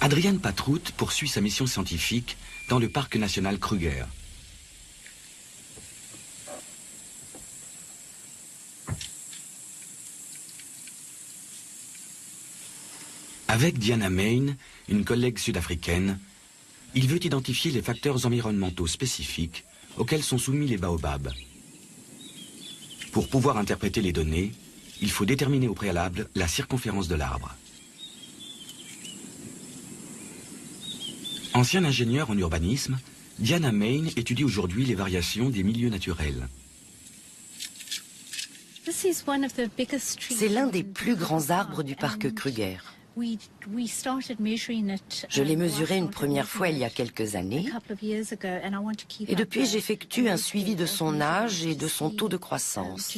Adrian Patrut poursuit sa mission scientifique dans le parc national Kruger. Avec Diana Main, une collègue sud-africaine, il veut identifier les facteurs environnementaux spécifiques auxquels sont soumis les baobabs. Pour pouvoir interpréter les données, il faut déterminer au préalable la circonférence de l'arbre. Ancien ingénieur en urbanisme, Diana Main étudie aujourd'hui les variations des milieux naturels. C'est l'un des plus grands arbres du parc Kruger. Je l'ai mesuré une première fois il y a quelques années et depuis j'effectue un suivi de son âge et de son taux de croissance.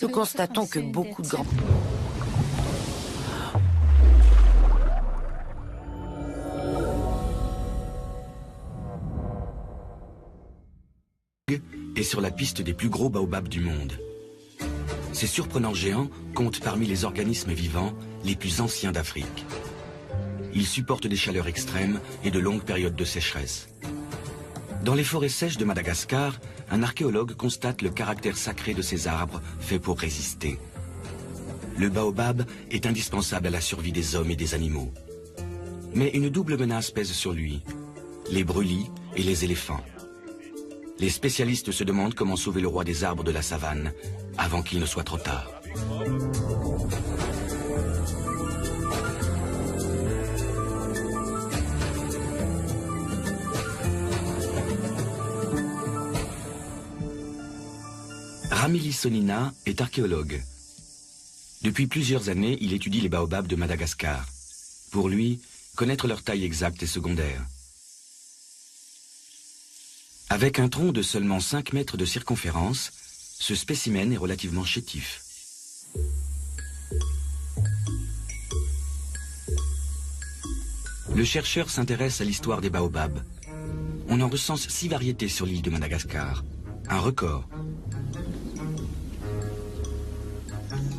Nous constatons que beaucoup de grands... est sur la piste des plus gros baobabs du monde. Ces surprenants géants comptent parmi les organismes vivants les plus anciens d'Afrique. Ils supportent des chaleurs extrêmes et de longues périodes de sécheresse. Dans les forêts sèches de Madagascar, un archéologue constate le caractère sacré de ces arbres faits pour résister. Le baobab est indispensable à la survie des hommes et des animaux. Mais une double menace pèse sur lui, les brûlis et les éléphants. Les spécialistes se demandent comment sauver le roi des arbres de la savane avant qu'il ne soit trop tard. Ramili Sonina est archéologue. Depuis plusieurs années, il étudie les baobabs de Madagascar. Pour lui, connaître leur taille exacte est secondaire. Avec un tronc de seulement 5 mètres de circonférence, ce spécimen est relativement chétif. Le chercheur s'intéresse à l'histoire des baobabs. On en recense 6 variétés sur l'île de Madagascar, un record.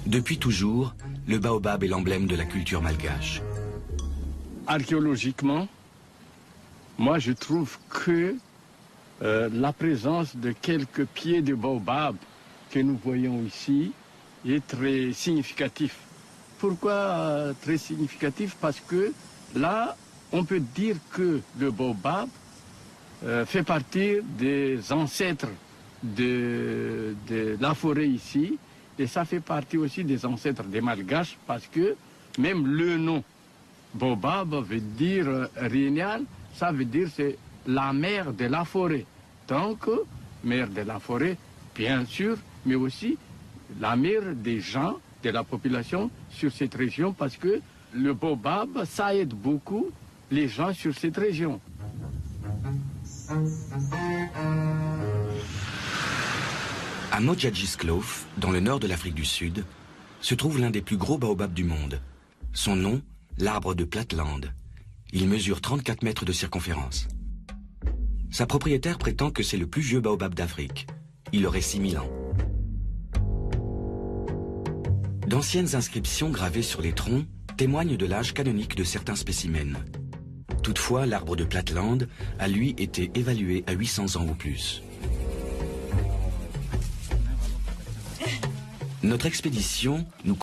Depuis toujours, le baobab est l'emblème de la culture malgache. Archéologiquement, moi je trouve que la présence de quelques pieds de baobab que nous voyons ici est très significatif. Pourquoi très significatif? Parce que là, on peut dire que le baobab fait partie des ancêtres de la forêt ici, et ça fait partie aussi des ancêtres des Malgaches, parce que même le nom baobab veut dire régnal, ça veut dire c'est la mère de la forêt. Donc, mère de la forêt, bien sûr, mais aussi la mère des gens, de la population sur cette région, parce que le baobab, ça aide beaucoup les gens sur cette région. À Mojadjiskloof, dans le nord de l'Afrique du Sud, se trouve l'un des plus gros baobabs du monde. Son nom, l'arbre de Platland. Il mesure 34 mètres de circonférence. Sa propriétaire prétend que c'est le plus vieux baobab d'Afrique. Il aurait 6000 ans. D'anciennes inscriptions gravées sur les troncs témoignent de l'âge canonique de certains spécimens. Toutefois, l'arbre de Platland a lui été évalué à 800 ans ou plus. Notre expédition nous